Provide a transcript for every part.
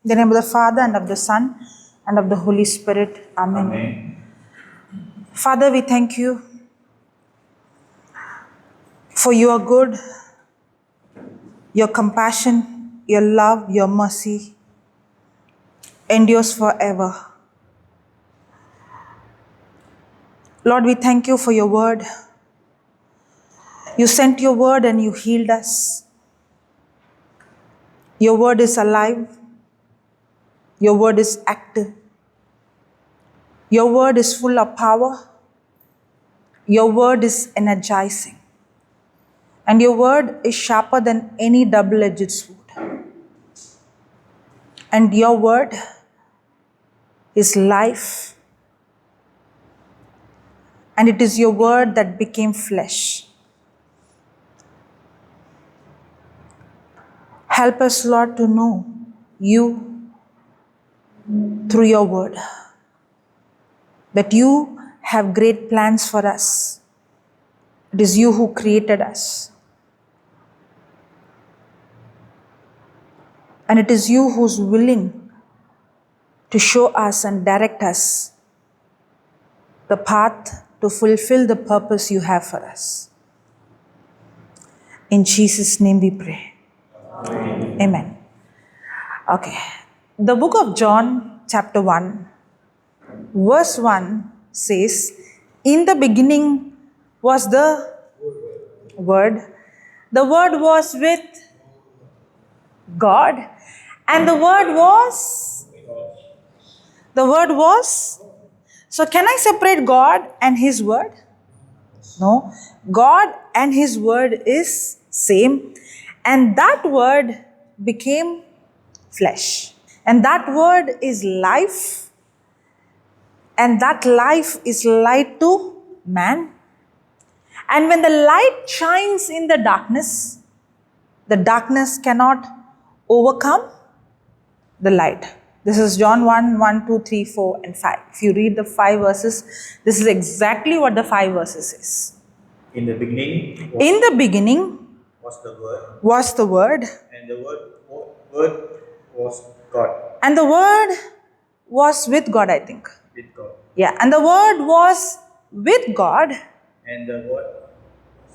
In the name of the Father, and of the Son, and of the Holy Spirit. Amen. Amen. Father, we thank you for your good, your compassion, your love, your mercy endures forever. Lord, we thank you for your word. You sent your word and you healed us. Your word is alive. Your word is active. Your word is full of power. Your word is energizing. And your word is sharper than any double-edged sword. And your word is life. And it is your word that became flesh. Help us, Lord, to know you through your word. That you have great plans for us. It is you who created us. And it is you who's willing to show us and direct us the path to fulfill the purpose you have for us. In Jesus' name we pray. Amen. Okay. The book of John, chapter 1, verse 1 says, in the beginning was the Word. The Word was with God. And the Word was. So can I separate God and His Word? No. God and His Word is same. And that Word became flesh. And that Word is life. And that life is light to man. And when the light shines in the darkness cannot overcome the light. This is John 1, 1, 2, 3, 4, and 5. If you read the 5 verses, this is exactly what the 5 verses is. In the beginning was the the Word, and the word was God, and the Word was with God, I think. with God. Yeah, and the Word was with God, And the word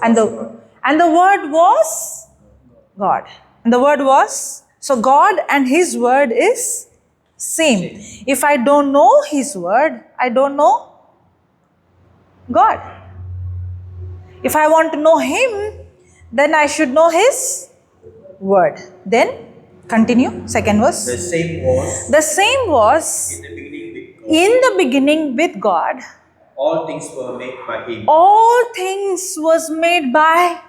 and was the God. and the Word was God. And the Word was, so God and His Word is same. If I don't know His Word, I don't know God. If I want to know Him, then I should know His Word. Then continue, second verse. The same was The same was in the beginning with God. in the beginning with God. All things were made by Him, All things was made by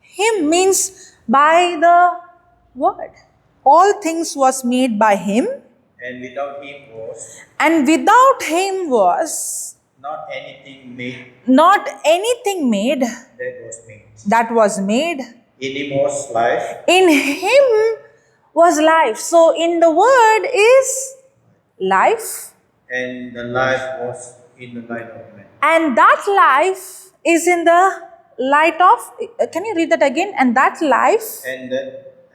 Him, means by the Word. All things was made by Him, and without Him was and without Him was not anything made not anything made that was made. that was made. In Him was life, In Him was life. So in the Word is life, and the life was in the light of man. and that life is in the light of, can you read that again? And that life,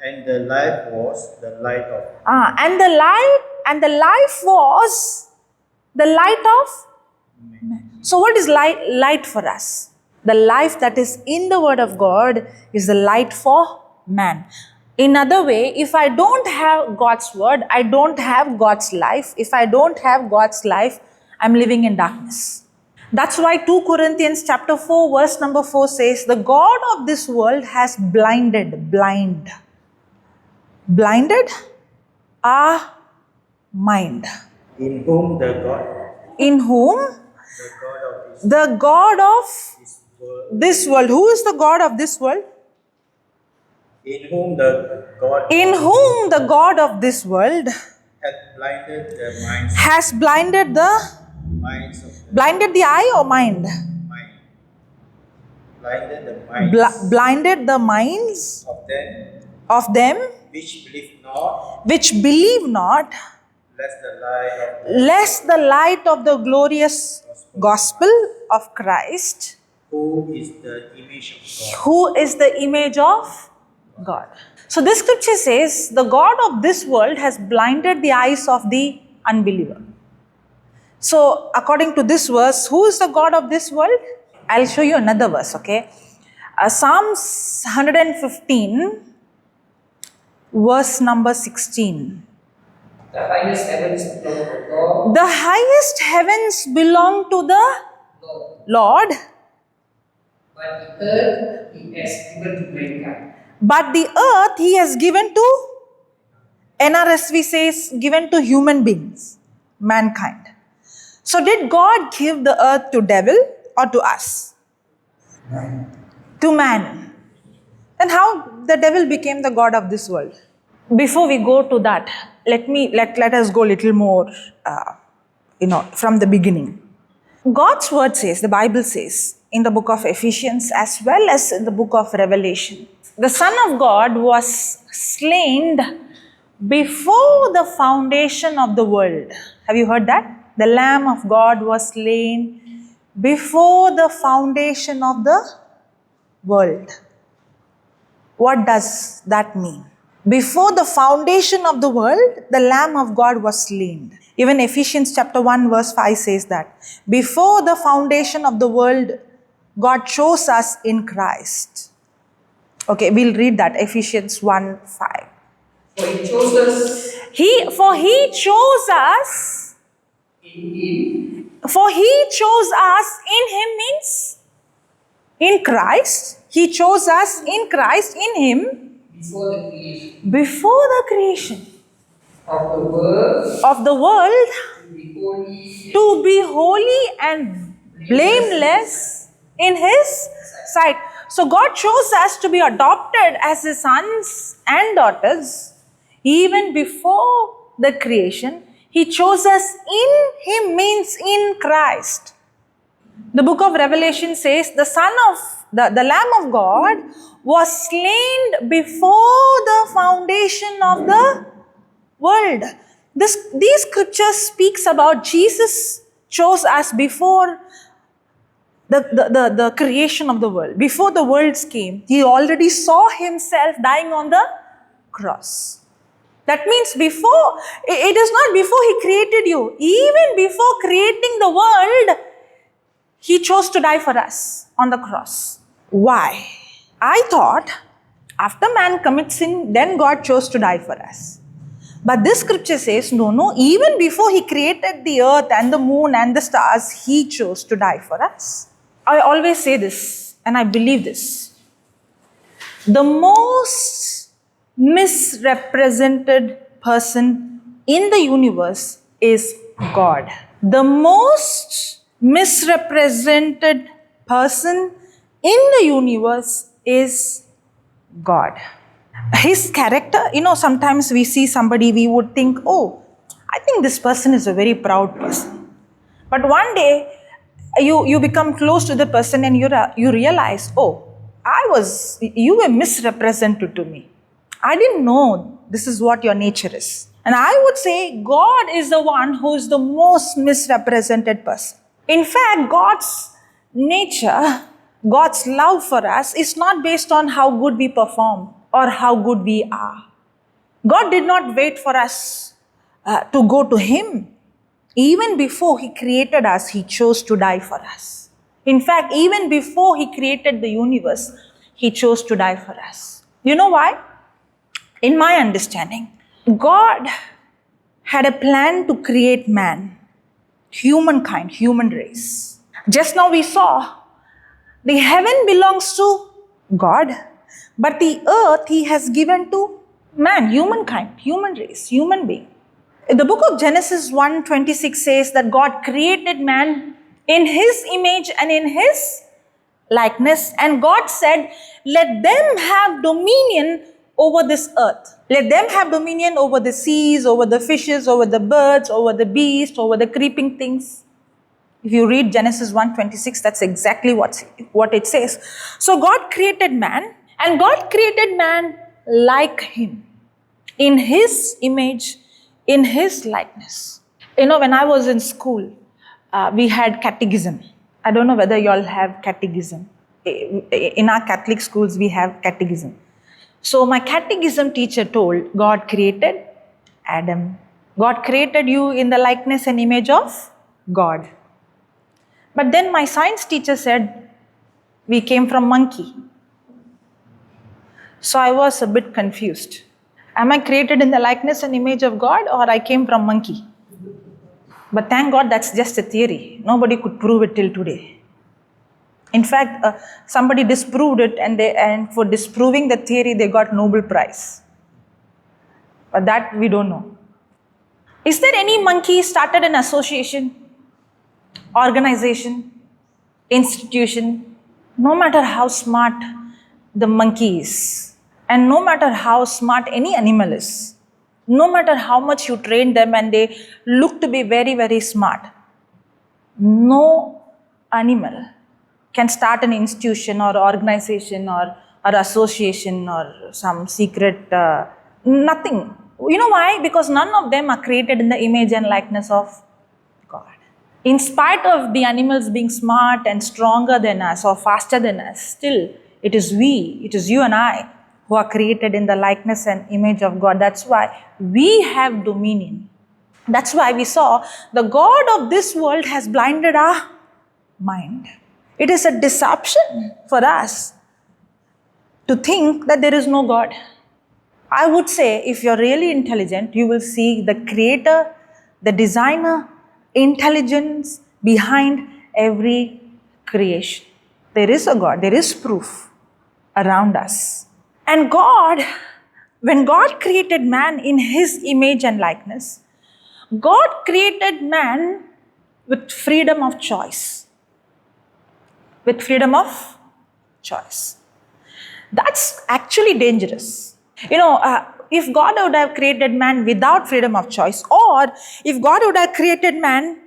And the life was the light of and the life was the light of. man. So what is light for us? The life that is in the Word of God is the light for man. In other way, if I don't have God's Word, I don't have God's life. If I don't have God's life, I'm living in darkness. That's why 2 Corinthians chapter 4 verse number 4 says, the God of this world has blinded our mind. In whom In whom the God of the God of this world, this world. Who is the God of this world? in whom the God In whom the God of this world hath blinded the minds has blinded the eye or mind? mind, blinded the minds Blinded the minds of them of them which believe not, lest the light of the glorious gospel of Christ, who is the image of God, who is the image of God. So this scripture says, the God of this world has blinded the eyes of the unbeliever. So according to this verse, who is the God of this world? I'll show you another verse, okay? Psalms 115, verse number 16. The highest heavens belong to God, The highest heavens belong to the Lord, Lord, but the earth He has given to mankind. but the earth He has given to, NRSV says, given to human beings, mankind. So did God give the earth to devil or to us? To man. Then how the devil became the God of this world? Before we go to that, let us go a little more, from the beginning. God's word says, the Bible says, in the book of Ephesians as well as in the book of Revelation, the Son of God was slain before the foundation of the world. Have you heard that? The Lamb of God was slain before the foundation of the world. What does that mean? Before the foundation of the world, the Lamb of God was slain. Even Ephesians chapter 1 verse 5 says that. Before the foundation of the world, God chose us in Christ. Okay, we'll read that. Ephesians 1 5. For He chose us For He chose us. in Him For He chose us in Him means in Christ. He chose us in Christ, in Him, before the creation before the creation of the world, of the world, to be holy to be holy and blameless in His sight. So God chose us to be adopted as His sons and daughters even before the creation. He chose us in Him means in Christ. The book of Revelation says the the Lamb of God was slain before the foundation of the world. These scriptures speaks about Jesus chose us before the creation of the world. Before the worlds came, He already saw Himself dying on the cross. That means before, it is not before He created you. Even before creating the world, He chose to die for us on the cross. Why? I thought after man commits sin, then God chose to die for us. But this scripture says, no, even before He created the earth and the moon and the stars, He chose to die for us. I always say this, and I believe this. The most misrepresented person in the universe is God. The most misrepresented person in the universe is God. His character, sometimes we see somebody, we would think, oh, I think this person is a very proud person. But one day, you become close to the person and you realize, oh, you were misrepresented to me. I didn't know this is what your nature is. And I would say God is the one who is the most misrepresented person. In fact, God's nature, God's love for us is not based on how good we perform or how good we are. God did not wait for us to go to Him. Even before He created us, He chose to die for us. In fact, even before He created the universe, He chose to die for us. You know why? In my understanding, God had a plan to create man, humankind, human race. Just now we saw the heaven belongs to God, but the earth He has given to man, humankind, human race, human being. The book of Genesis 1:26 says that God created man in His image and in His likeness, and God said, let them have dominion over this earth. Let them have dominion over the seas, over the fishes, over the birds, over the beasts, over the creeping things. If you read Genesis 1:26, that's exactly what it says. So God created man, and God created man like Him, in His image, in His likeness. When I was in school, we had catechism. I don't know whether you all have catechism. In our Catholic schools, we have catechism. So my catechism teacher told God created Adam. God created you in the likeness and image of God. But then my science teacher said we came from monkey. So I was a bit confused. Am I created in the likeness and image of God, or I came from monkey? But thank God that's just a theory. Nobody could prove it till today. In fact, somebody disproved it, and for disproving the theory, they got Nobel Prize. But that we don't know. Is there any monkey started an association, organization, institution? No matter how smart the monkey is, and no matter how smart any animal is, no matter how much you train them and they look to be very, very smart, no animal can start an institution or organization or association or some secret, nothing. You know why? Because none of them are created in the image and likeness of God. In spite of the animals being smart and stronger than us or faster than us, still it is you and I who are created in the likeness and image of God. That's why we have dominion. That's why we saw the God of this world has blinded our mind. It is a deception for us to think that there is no God. I would say if you're really intelligent, you will see the creator, the designer, intelligence behind every creation. There is a God, there is proof around us. And God, when God created man in his image and likeness, God created man with freedom of choice. With freedom of choice. That's actually dangerous. If God would have created man without freedom of choice, or if God would have created man,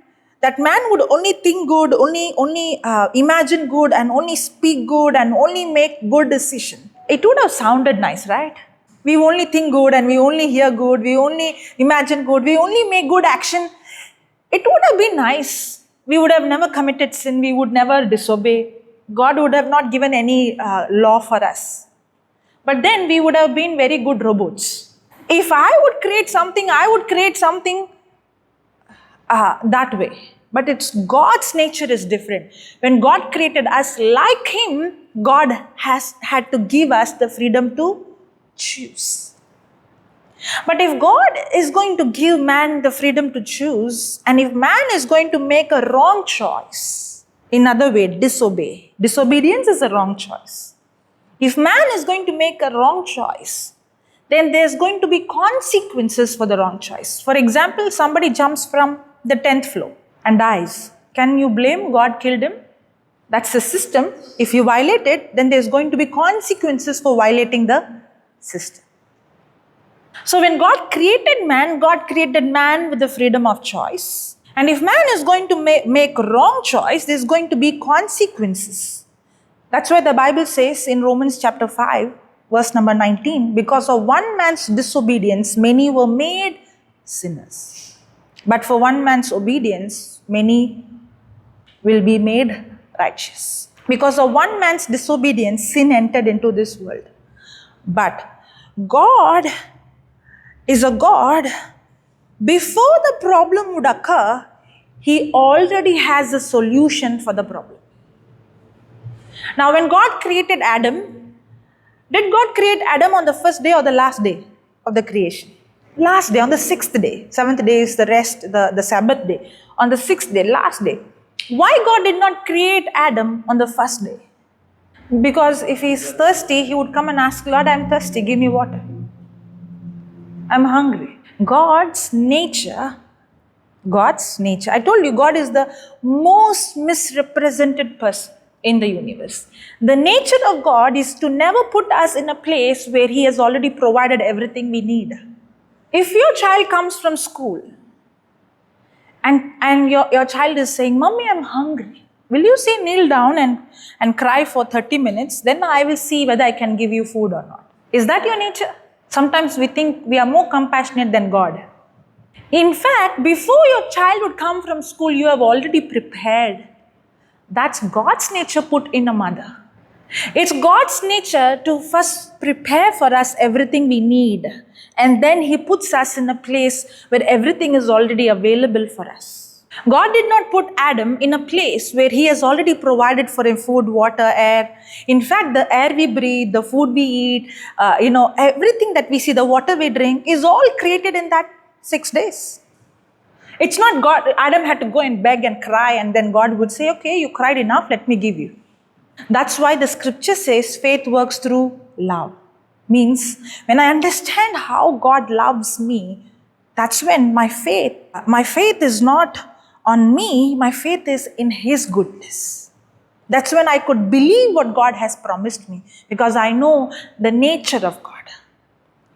that man would only think good, only imagine good, and only speak good, and only make good decision. It would have sounded nice, right? We only think good, and we only hear good, we only imagine good, we only make good action. It would have been nice. We would have never committed sin, we would never disobey. God would have not given any law for us. But then we would have been very good robots. If I would create something, I would create something that way. But it's God's nature is different. When God created us like Him, God has had to give us the freedom to choose. But if God is going to give man the freedom to choose, and if man is going to make a wrong choice, in other way, disobey. Disobedience is a wrong choice. If man is going to make a wrong choice, then there's going to be consequences for the wrong choice. For example, somebody jumps from the 10th floor and dies. Can you blame God killed him? That's the system. If you violate it, then there's going to be consequences for violating the system. So when God created man with the freedom of choice. And if man is going to make wrong choice, there's going to be consequences. That's why the Bible says in Romans chapter 5, verse number 19, because of one man's disobedience, many were made sinners. But for one man's obedience, many will be made righteous. Because of one man's disobedience, sin entered into this world. But God is a God, before the problem would occur, He already has a solution for the problem. Now, when God created Adam, did God create Adam on the first day or the last day of the creation? Last day, on the sixth day. Seventh day is the rest, the Sabbath day. On the sixth day, last day. Why God did not create Adam on the first day? Because if he's thirsty, he would come and ask, Lord, I'm thirsty, give me water. I'm hungry. God's nature, I told you, God is the most misrepresented person in the universe. The nature of God is to never put us in a place where He has already provided everything we need. If your child comes from school and your child is saying, Mommy, I'm hungry. Will you say kneel down and cry for 30 minutes? Then I will see whether I can give you food or not. Is that your nature? Sometimes we think we are more compassionate than God. In fact, before your child would come from school, you have already prepared. That's God's nature put in a mother. It's God's nature to first prepare for us everything we need. And then He puts us in a place where everything is already available for us. God did not put Adam in a place where He has already provided for him food, water, air. In fact, the air we breathe, the food we eat, everything that we see, the water we drink is all created in that 6 days. It's not God, Adam had to go and beg and cry, and then God would say, okay, you cried enough, let me give you. That's why the scripture says faith works through love. Means when I understand how God loves me, that's when my faith is not on me, my faith is in His goodness. That's when I could believe what God has promised me, because I know the nature of God.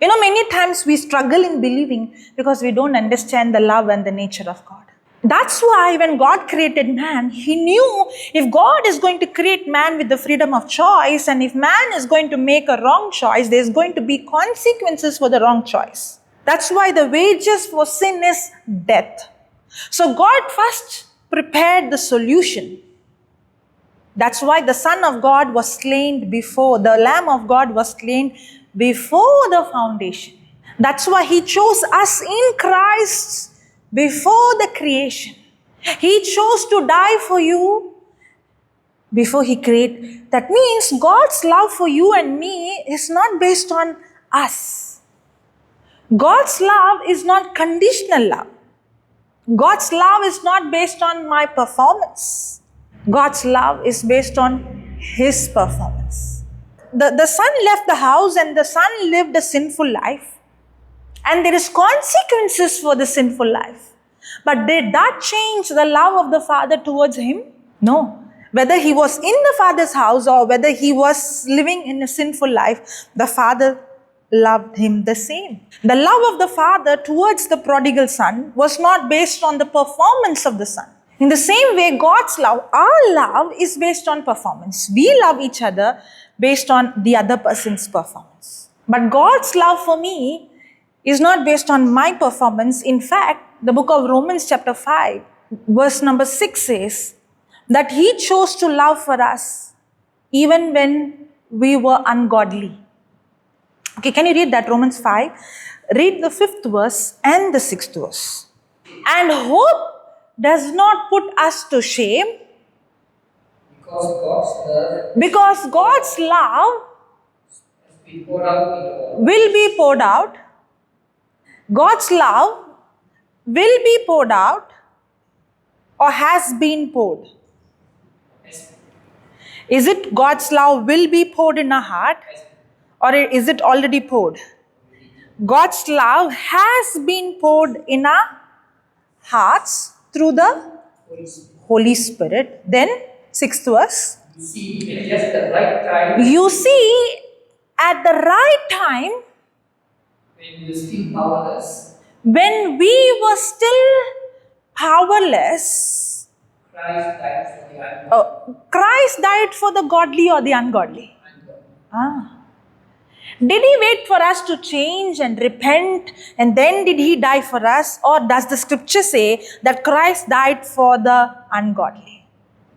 Many times we struggle in believing because we don't understand the love and the nature of God. That's why when God created man, He knew if God is going to create man with the freedom of choice, and if man is going to make a wrong choice, there's going to be consequences for the wrong choice. That's why the wages for sin is death. So God first prepared the solution. That's why the Son of God was slain before, the Lamb of God was slain before the foundation. That's why He chose us in Christ before the creation. He chose to die for you before He created. That means God's love for you and me is not based on us. God's love is not conditional love. God's love is not based on my performance. God's love is based on His performance. The son left the house and the son lived a sinful life. And there is consequences for the sinful life. But did that change the love of the father towards him? No. Whether he was in the father's house or whether he was living in a sinful life, the father loved him the same. The love of the father towards the prodigal son was not based on the performance of the son. In the same way, God's love, our love is based on performance. We love each other based on the other person's performance. But God's love for me is not based on my performance. In fact, the book of Romans chapter 5, verse number 6 says that He chose to love for us even when we were ungodly. Okay, can you read that, Romans 5? Read the 5th verse and the 6th verse. And hope does not put us to shame, because God's love will be poured out. God's love will be poured out or has been poured. Is it God's love will be poured in our heart, or is it already poured? God's love has been poured in our hearts through the Holy Spirit. Then 6th verse. You see, at the right time, when we were still powerless, Christ died for the godly or the ungodly? Did He wait for us to change and repent and then did He die for us? Or does the scripture say that Christ died for the ungodly?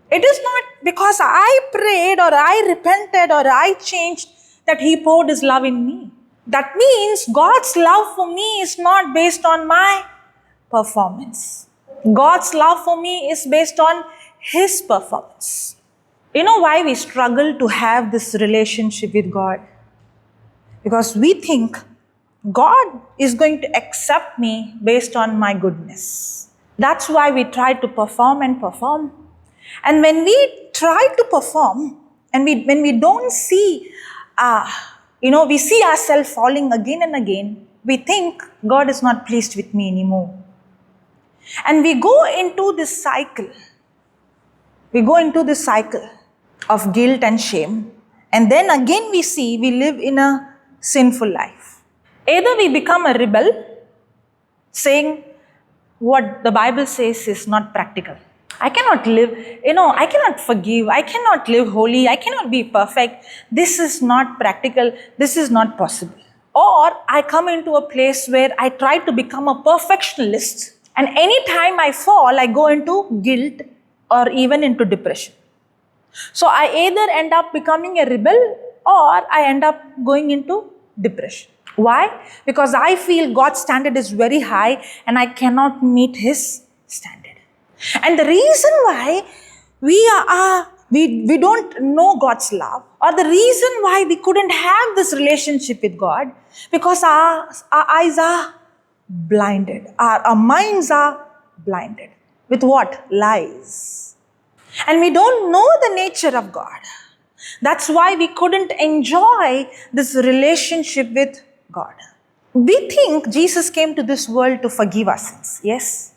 It is not because I prayed or I repented or I changed that He poured His love in me. That means God's love for me is not based on my performance. God's love for me is based on His performance. You know why we struggle to have this relationship with God? Because we think God is going to accept me based on my goodness. That's why we try to perform and perform. And when we try to perform and when we don't see, we see ourselves falling again and again, we think God is not pleased with me anymore. And we go into this cycle. We go into this cycle of guilt and shame. And then again we see we live in a sinful life. Either we become a rebel, saying what the Bible says is not practical. I cannot live, I cannot forgive, I cannot live holy, I cannot be perfect. This is not practical, this is not possible. Or I come into a place where I try to become a perfectionist, and anytime I fall, I go into guilt or even into depression. So I either end up becoming a rebel or I end up going into depression. Why? Because I feel God's standard is very high and I cannot meet His standard. And the reason why we don't know God's love, or the reason why we couldn't have this relationship with God, because our eyes are blinded, our minds are blinded. With what? Lies. And we don't know the nature of God. That's why we couldn't enjoy this relationship with God. We think Jesus came to this world to forgive our sins. Yes.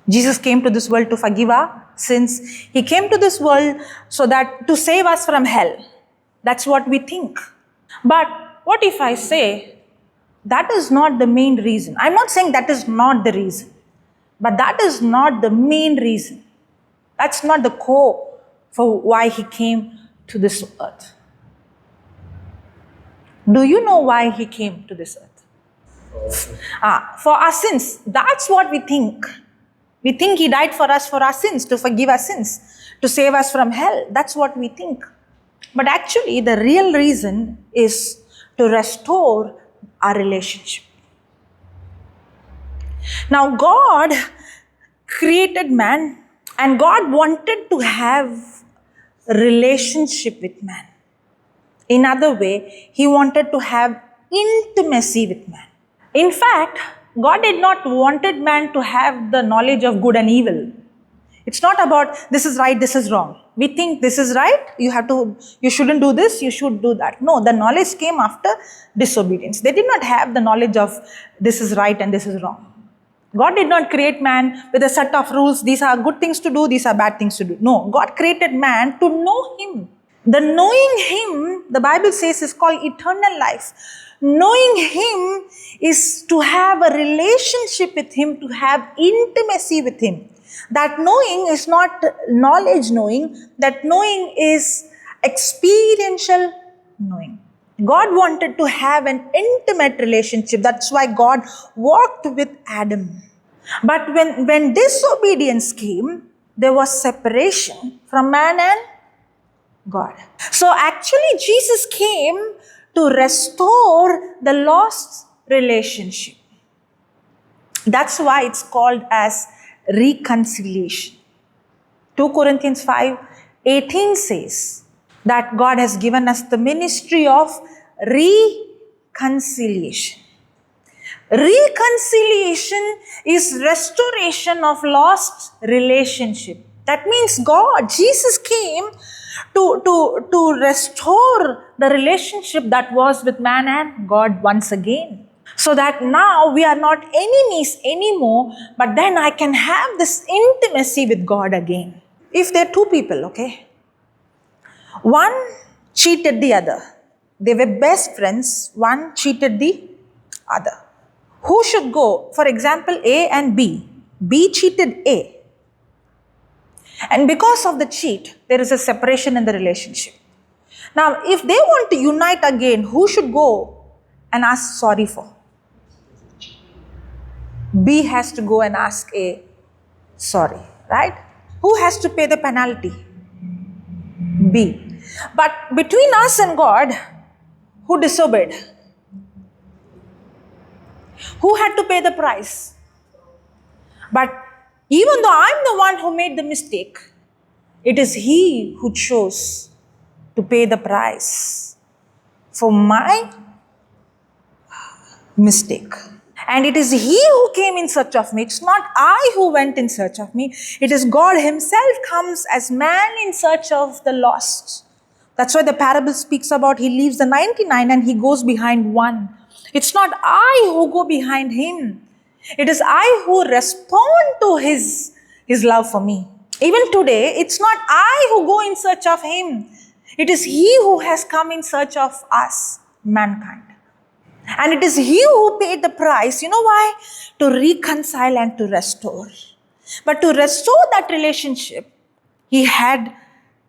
Jesus came to this world to forgive our sins. He came to this world so that to save us from hell. That's what we think. But what if I say that is not the main reason? I'm not saying that is not the reason, but that is not the main reason. That's not the core for why He came to this earth. Do you know why He came to this earth? For our sins. That's what we think. We think He died for us for our sins, to forgive our sins, to save us from hell. That's what we think. But actually, the real reason is to restore our relationship. Now, God created man, and God wanted to have a relationship with man. In other way, He wanted to have intimacy with man. In fact, God did not wanted man to have the knowledge of good and evil. It's not about this is right, this is wrong. We think this is right, you shouldn't do this, you should do that. No, the knowledge came after disobedience. They did not have the knowledge of this is right and this is wrong. God did not create man with a set of rules. These are good things to do, these are bad things to do. No, God created man to know Him. The knowing Him, the Bible says, is called eternal life. Knowing Him is to have a relationship with Him, to have intimacy with Him. That knowing is not knowledge knowing, that knowing is experiential knowing. God wanted to have an intimate relationship. That's why God walked with Adam. But when disobedience came, there was separation from man and God. So actually, Jesus came to restore the lost relationship. That's why it's called as reconciliation. 2 Corinthians 5:18 says that God has given us the ministry of reconciliation. Reconciliation is restoration of lost relationship. That means Jesus came to restore the relationship that was with man and God once again. So that now we are not enemies anymore, but then I can have this intimacy with God again. If there are two people, okay, one cheated the other. They were best friends, one cheated the other. Who should go? For example, A and B. B cheated A. And because of the cheat, there is a separation in the relationship. Now, if they want to unite again, who should go and ask sorry for? B has to go and ask A sorry, right? Who has to pay the penalty? B. But between us and God, who disobeyed? Who had to pay the price? But even though I'm the one who made the mistake, it is He who chose to pay the price for my mistake. And it is He who came in search of me. It's not I who went in search of me. It is God Himself comes as man in search of the lost. That's why the parable speaks about He leaves the 99 and He goes behind one. It's not I who go behind Him. It is I who respond to His love for me. Even today, it's not I who go in search of Him. It is He who has come in search of us, mankind. And it is He who paid the price. You know why? To reconcile and to restore. But to restore that relationship, He had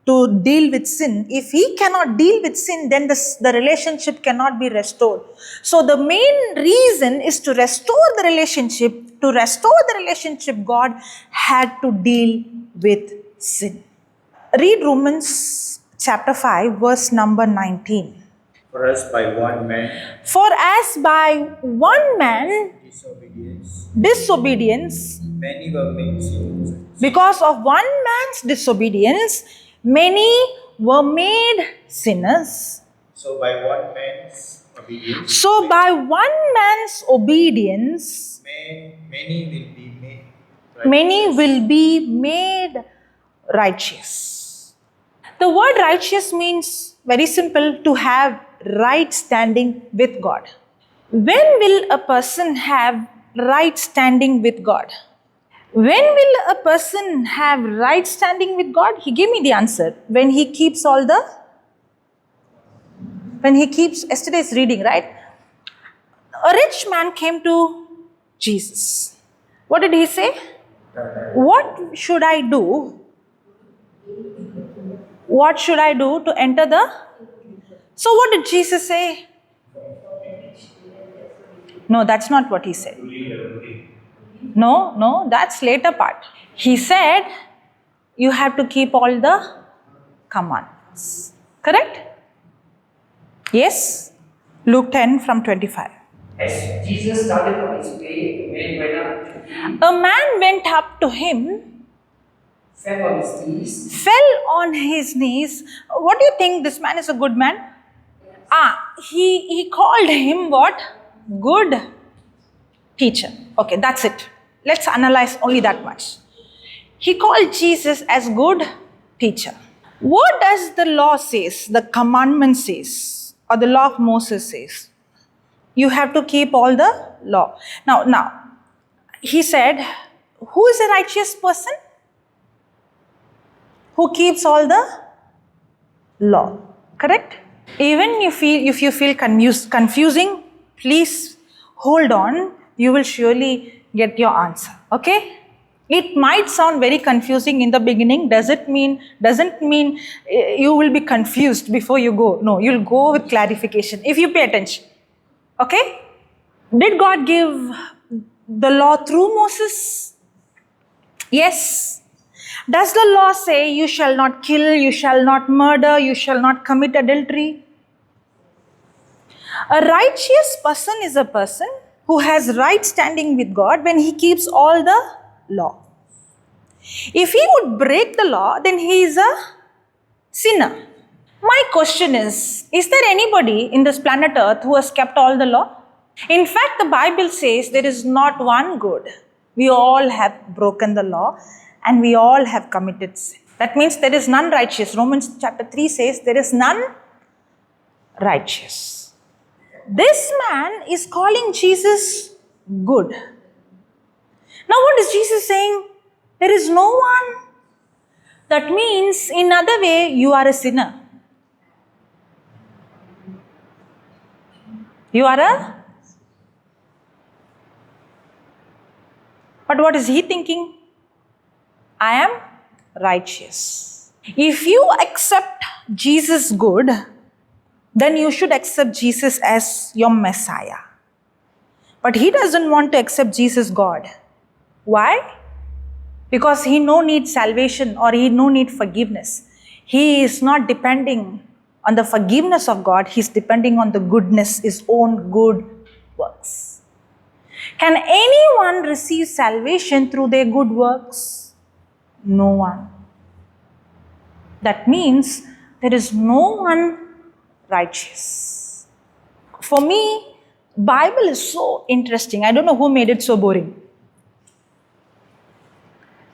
to deal with sin. If He cannot deal with sin, then the relationship cannot be restored. So the main reason is to restore the relationship. To restore the relationship, God had to deal with sin. Read Romans chapter 5, verse number 19. For us by one man For as by one man disobedience, many were made sinners. because of one man's disobedience, many were made sinners. So by one man's obedience, So by one man's obedience, many will be made many will be made righteous. The word righteous means very simple, to have right standing with God. When will a person have right standing with God? When will a person have right standing with God? He gave me the answer. When he keeps yesterday's reading, right? A rich man came to Jesus. What did he say? What should I do? What should I do to enter the? So what did Jesus say? No, that's not what he said. No, that's later part. He said, you have to keep all the commandments. Correct? Yes? Luke 10 from 25. As Jesus started on his way, the man went up to him, A man went up to him, fell on his knees, fell on his knees. What do you think? This man is a good man? He called him what? Good teacher. Okay, that's it. Let's analyze only that much. He called Jesus as good teacher. What does the law says? The commandment says, or the law of Moses says? You have to keep all the law. Now, he said, who is a righteous person? Who keeps all the law. Correct? Even if you feel confusing, please hold on. You will surely get your answer. Okay? It might sound very confusing in the beginning. Doesn't mean you will be confused before you go. No, you'll go with clarification if you pay attention. Okay? Did God give the law through Moses? Yes. Does the law say you shall not kill, you shall not murder, you shall not commit adultery? A righteous person is a person who has right standing with God when he keeps all the law. If he would break the law, then he is a sinner. My question is there anybody in this planet Earth who has kept all the law? In fact, the Bible says there is not one good. We all have broken the law and we all have committed sin. That means there is none righteous. Romans chapter 3 says there is none righteous. This man is calling Jesus good. Now what is Jesus saying? There is no one. That means in other way you are a sinner. You are a... But what is he thinking? I am righteous. If you accept Jesus good, then you should accept Jesus as your Messiah. But he doesn't want to accept Jesus God. Why? Because he no need salvation or he no need forgiveness. He is not depending on the forgiveness of God. He is depending on the goodness, his own good works. Can anyone receive salvation through their good works? No one. That means there is no one righteous. For me, Bible is so interesting. I don't know who made it so boring.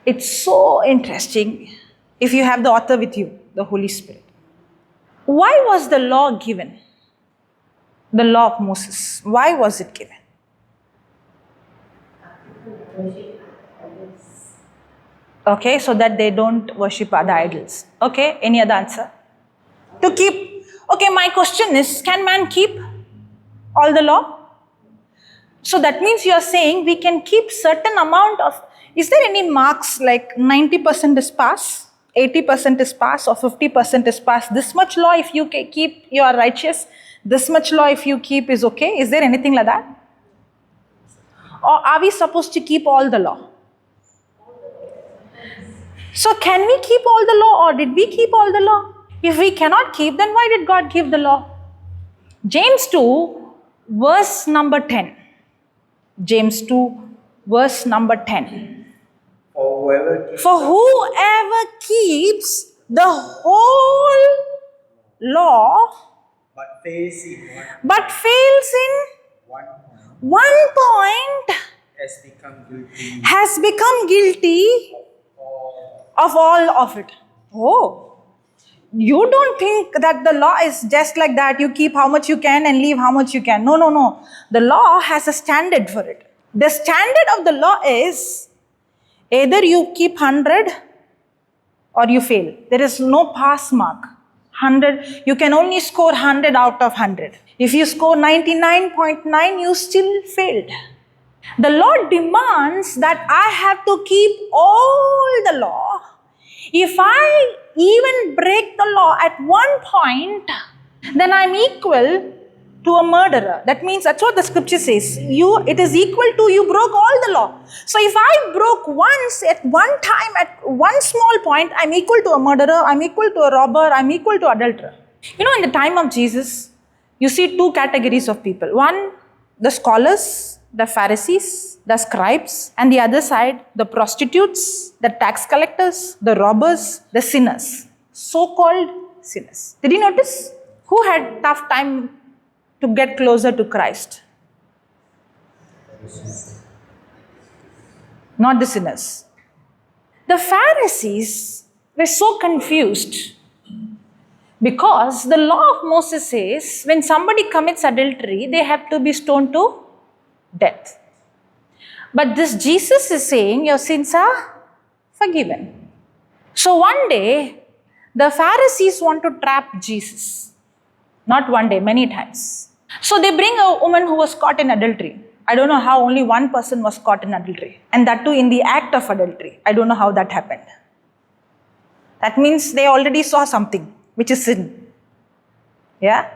It's so interesting if you have the author with you, the Holy Spirit. Why was the law given? The law of Moses. Why was it given? Okay, so that they don't worship other idols. Okay, any other answer? To keep. Okay, my question is, can man keep all the law? So that means you are saying we can keep certain amount of... Is there any marks like 90% is pass, 80% is pass, or 50% is pass? This much law if you keep, you are righteous. This much law if you keep is okay. Is there anything like that? Or are we supposed to keep all the law? So can we keep all the law, or did we keep all the law? If we cannot keep, then why did God give the law? James 2, verse number 10. James 2, verse number 10. For whoever keeps the whole law but fails in but fails in one point, one point has become guilty of all of it. Oh, you don't think that the law is just like that. You keep how much you can and leave how much you can. No, no, no. The law has a standard for it. The standard of the law is either you keep 100 or you fail. There is no pass mark. 100, you can only score 100 out of 100. If you score 99.9, you still failed. The Lord demands that I have to keep all the law. If I even break the law at one point, then I'm equal to a murderer. That means that's what the scripture says. It is equal to you broke all the law. So if I broke once at one time, at one small point, I'm equal to a murderer, I'm equal to a robber, I'm equal to adulterer. You know, in the time of Jesus, you see two categories of people. One, the scholars, the Pharisees, the scribes, and the other side, the prostitutes, the tax collectors, the robbers, the sinners, so-called sinners. Did you notice who had tough time to get closer to Christ? Not the sinners. The Pharisees were so confused because the law of Moses says when somebody commits adultery, they have to be stoned to death. But this Jesus is saying your sins are forgiven. So one day, the Pharisees want to trap Jesus. Not one day, many times. So they bring a woman who was caught in adultery. I don't know how only one person was caught in adultery. And that too in the act of adultery. I don't know how that happened. That means they already saw something, which is sin. Yeah?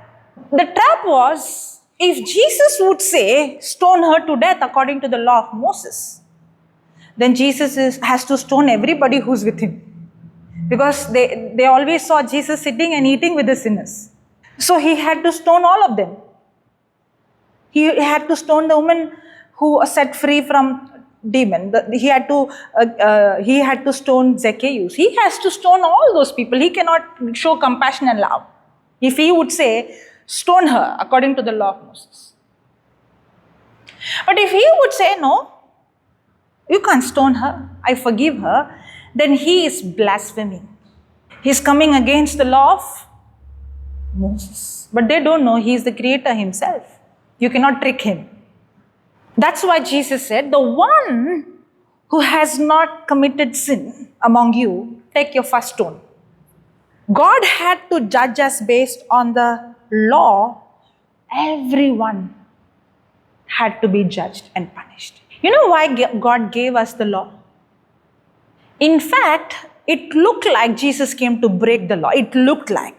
The trap was, if Jesus would say, stone her to death according to the law of Moses, then Jesus has to stone everybody who's with him. Because they always saw Jesus sitting and eating with the sinners. So he had to stone all of them. He had to stone the woman who was set free from demon. He had to stone Zacchaeus. He has to stone all those people. He cannot show compassion and love. If he would say, stone her according to the law of Moses. But if he would say, no, you can't stone her, I forgive her, then he is blaspheming. He is coming against the law of Moses. But they don't know he is the creator himself. You cannot trick him. That's why Jesus said, the one who has not committed sin among you, take your first stone. God had to judge us based on the law. Everyone had to be judged and punished. You know why God gave us the law? In fact, it looked like Jesus came to break the law. It looked like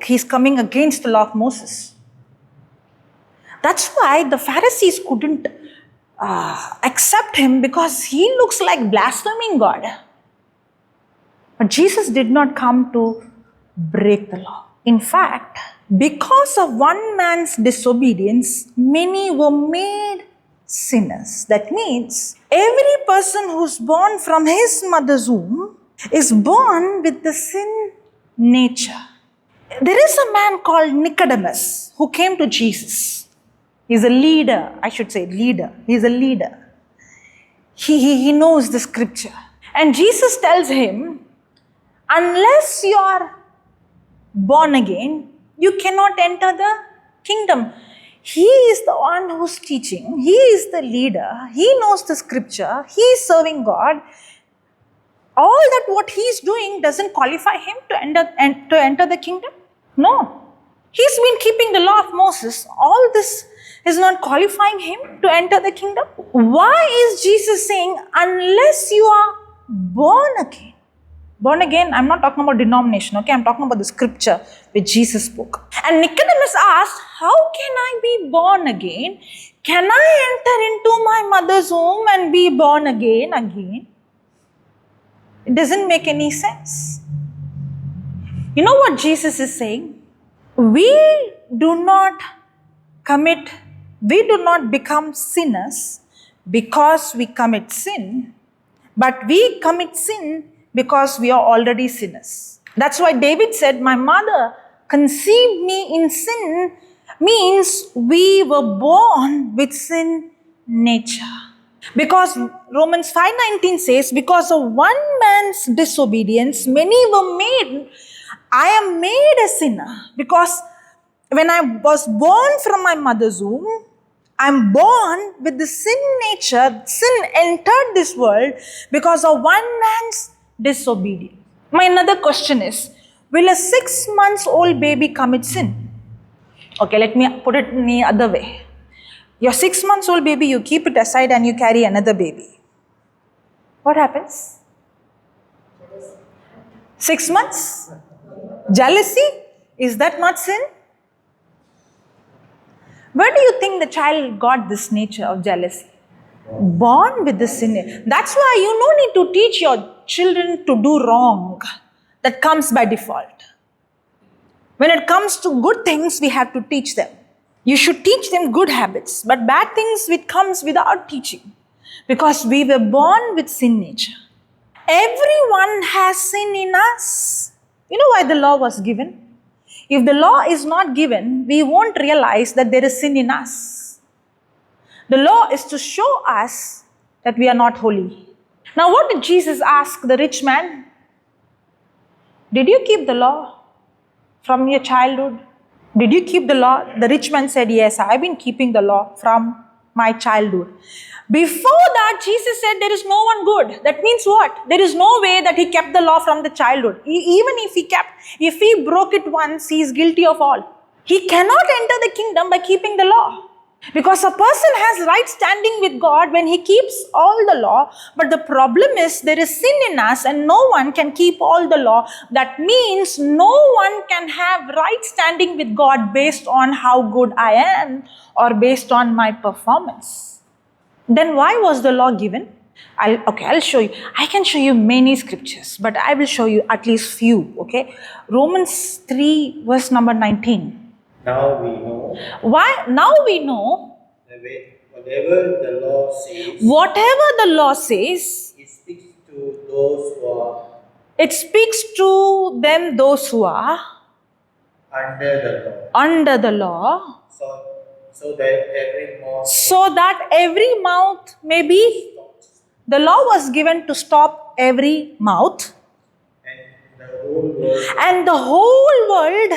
he's coming against the law of Moses. That's why the Pharisees couldn't accept him, because he looks like blaspheming God. But Jesus did not come to break the law. In fact, because of one man's disobedience, many were made sinners. That means every person who's born from his mother's womb is born with the sin nature. There is a man called Nicodemus who came to Jesus. He's a leader, I should say leader. He's a leader. He knows the scripture. And Jesus tells him, unless you are born again, you cannot enter the kingdom. He is the one who's teaching. He is the leader. He knows the scripture. He is serving God. All that what he's doing doesn't qualify him to enter the kingdom. No. He's been keeping the law of Moses. All this is not qualifying him to enter the kingdom. Why is Jesus saying, unless you are born again? Born again, I'm not talking about denomination, okay? I'm talking about the scripture which Jesus spoke. And Nicodemus asked, how can I be born again? Can I enter into my mother's womb and be born again? It doesn't make any sense. You know what Jesus is saying? We do not become sinners because we commit sin, but we commit sin because we are already sinners. That's why David said, my mother conceived me in sin, means we were born with sin nature. Because Romans 5:19 says, because of one man's disobedience, many were made. I am made a sinner because when I was born from my mother's womb, I'm born with the sin nature. Sin entered this world because of one man's disobedience. My another question is, will a 6 months old baby commit sin? Okay, let me put it in the other way. Your 6 months old baby, you keep it aside and you carry another baby. What happens? 6 months? Jealousy? Is that not sin? Where do you think the child got this nature of jealousy? Born with this sin. That's why you don't need to teach your children to do wrong. That comes by default. When it comes to good things, we have to teach them. You should teach them good habits, but bad things it comes without teaching. Because we were born with sin nature. Everyone has sin in us. You know why the law was given? If the law is not given, we won't realize that there is sin in us. The law is to show us that we are not holy. Now, what did Jesus ask the rich man? Did you keep the law from your childhood? Did you keep the law? The rich man said, yes, I've been keeping the law from my childhood. Before that, Jesus said there is no one good. That means what? There is no way that he kept the law from the childhood. Even if he broke it once, he is guilty of all. He cannot enter the kingdom by keeping the law. Because a person has right standing with God when he keeps all the law. But the problem is there is sin in us and no one can keep all the law. That means no one can have right standing with God based on how good I am or based on my performance. Then why was the law given? I'll show you. I can show you many scriptures, but I will show you at least few. Okay, Romans 3 verse number 19. Now we know Why? Now we know that whatever the law says, whatever the law says, it speaks to those who are it speaks to them, those who are under the law. So that every mouth may be. The law was given to stop every mouth, and the whole world and the whole world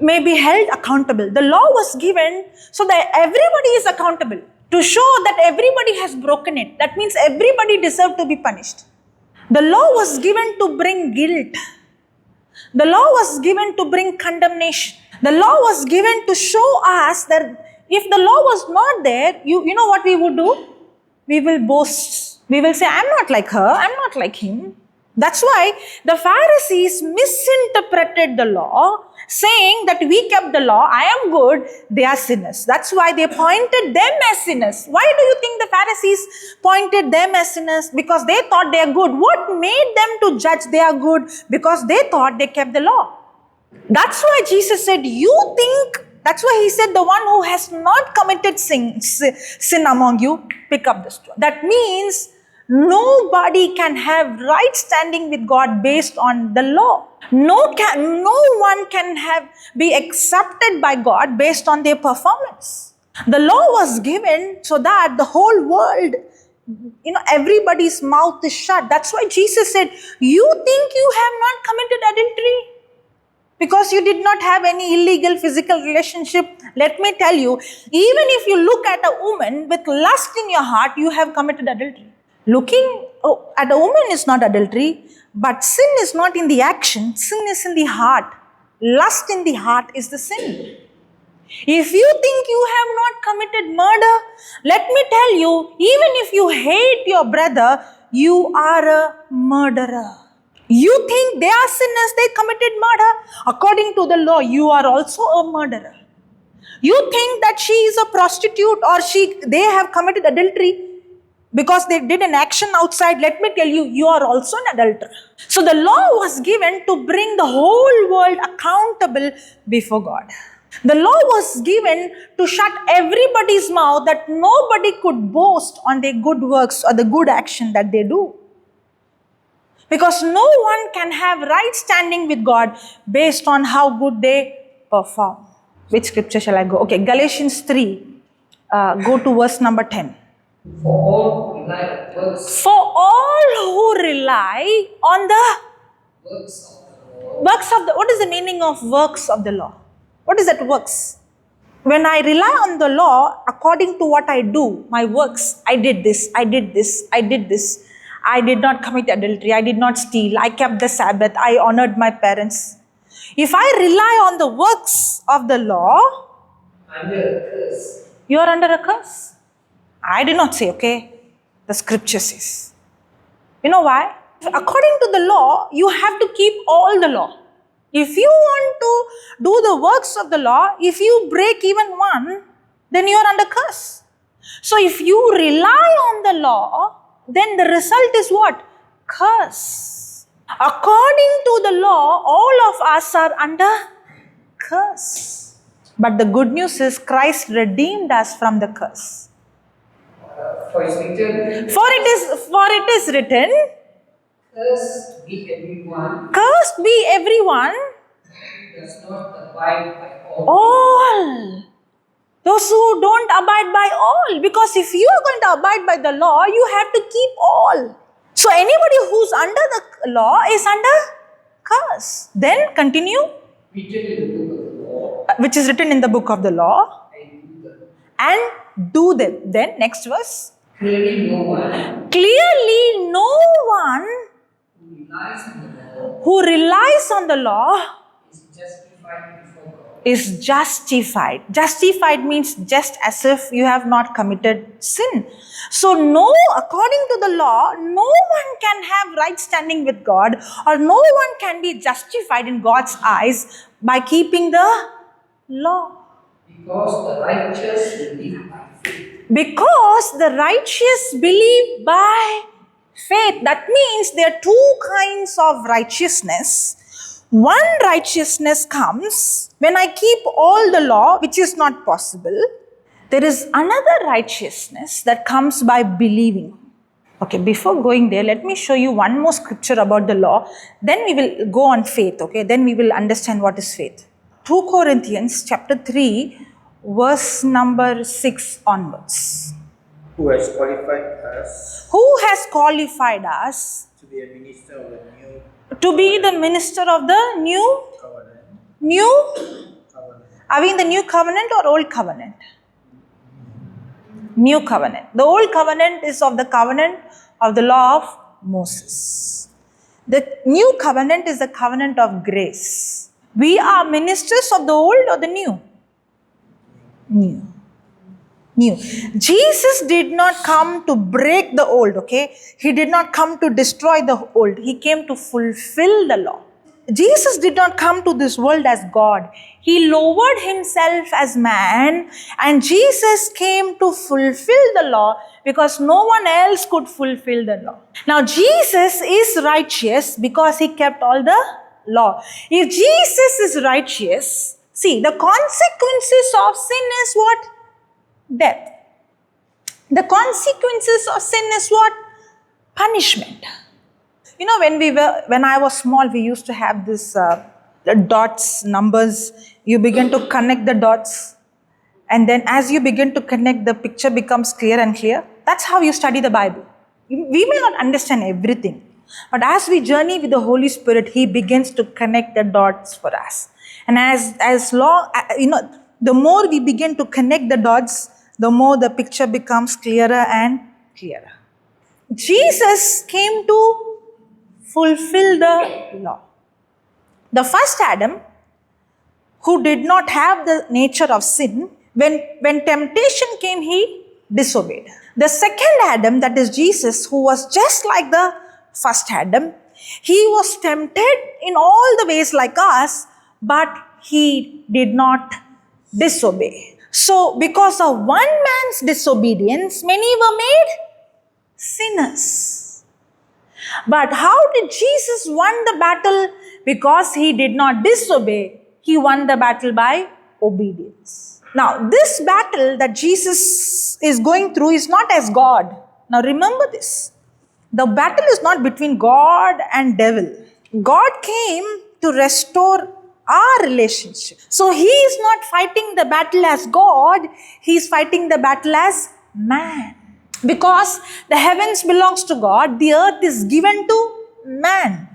may be held accountable. The law was given so that everybody is accountable, to show that everybody has broken it. That means everybody deserved to be punished. The law was given to bring guilt. The law was given to bring condemnation. The law was given to show us that if the law was not there, you know what we would do? We will boast. We will say, I'm not like her, I'm not like him. That's why the Pharisees misinterpreted the law, saying that we kept the law, I am good, they are sinners. That's why they pointed them as sinners. Why do you think the Pharisees pointed them as sinners? Because they thought they are good. What made them to judge they are good? Because they thought they kept the law. That's why Jesus said, you think, that's why he said, the one who has not committed sin among you, pick up the stone. That means nobody can have right standing with God based on the law. No one can be accepted by God based on their performance. The law was given so that the whole world, everybody's mouth is shut. That's why Jesus said, you think you have not committed adultery because you did not have any illegal physical relationship? Let me tell you, even if you look at a woman with lust in your heart, you have committed adultery. Looking at a woman is not adultery, but sin is not in the action, sin is in the heart. Lust in the heart is the sin. If you think you have not committed murder, let me tell you, even if you hate your brother, you are a murderer. You think they are sinners, they committed murder. According to the law, you are also a murderer. You think that she is a prostitute or they have committed adultery. because they did an action outside, let me tell you, you are also an adulterer. So the law was given to bring the whole world accountable before God. The law was given to shut everybody's mouth, that nobody could boast on their good works or the good action that they do. Because no one can have right standing with God based on how good they perform. Which scripture shall I go? Okay, Galatians 3. Go to verse number 10. For all rely on works, For all who rely on the works of the law, works of the, what is the meaning of works of the law? What is that works? When I rely on the law, according to what I do, my works, I did this, I did this, I did this. I did not commit adultery, I did not steal, I kept the Sabbath, I honored my parents. If I rely on the works of the law, under a curse. you are under a curse. I did not say, okay? The scripture says. You know why? According to the law, you have to keep all the law. If you want to do the works of the law, if you break even one, then you are under curse. So if you rely on the law, then the result is what? Curse. According to the law, all of us are under curse. But the good news is Christ redeemed us from the curse. For it's written, For it is written, cursed be everyone cursed be everyone, who does not abide by all. all. Those who don't abide by all. Because if you are going to abide by the law, you have to keep all. So anybody who's under the law is under curse. Then continue, Written in the book of the law, which is written in the book of the law, and do them. and do them. Then next verse. Clearly, no one Clearly, no one who relies on the law who relies on the law is justified before God. is justified. Justified means just as if you have not committed sin. So according to the law, no one can have right standing with God, or no one can be justified in God's eyes by keeping the law. Because the righteous will live by faith. Because the righteous believe by faith. That means there are two kinds of righteousness. One righteousness comes when I keep all the law, which is not possible. There is another righteousness that comes by believing. Okay, before going there, let me show you one more scripture about the law. Then we will go on faith, okay? Then we will understand what is faith. 2 Corinthians chapter 3, verse number 6 onwards. Who has qualified us Who has qualified us to be a minister of the new to be the minister of the new? covenant. Are we in the new covenant or old covenant? New covenant. The old covenant is of the covenant of the law of Moses. The new covenant is the covenant of grace. We are ministers of the old or the new? New. Jesus did not come to break the old, okay? He did not come to destroy the old. He came to fulfill the law. Jesus did not come to this world as God. He lowered himself as man, and Jesus came to fulfill the law because no one else could fulfill the law. Now, Jesus is righteous because he kept all the law. If Jesus is righteous, see, the consequences of sin is what? Death. The consequences of sin is what? Punishment. You know, when I was small, we used to have this the dots, numbers. You begin to connect the dots, and then as you begin to connect, the picture becomes clear and clear. That's how you study the Bible. We may not understand everything, but as we journey with the Holy Spirit, He begins to connect the dots for us. And as long, the more we begin to connect the dots, the more the picture becomes clearer and clearer. Jesus came to fulfill the law. The first Adam, who did not have the nature of sin, when temptation came, he disobeyed. The second Adam, that is Jesus, who was just like the first Adam, he was tempted in all the ways like us, but he did not disobey. So, because of one man's disobedience, many were made sinners. But how did Jesus won the battle? Because he did not disobey. He won the battle by obedience. Now, this battle that Jesus is going through is not as God. Now, remember this. The battle is not between God and devil. God came to restore our relationship. So he is not fighting the battle as God, he is fighting the battle as man. Because the heavens belongs to God, the earth is given to man.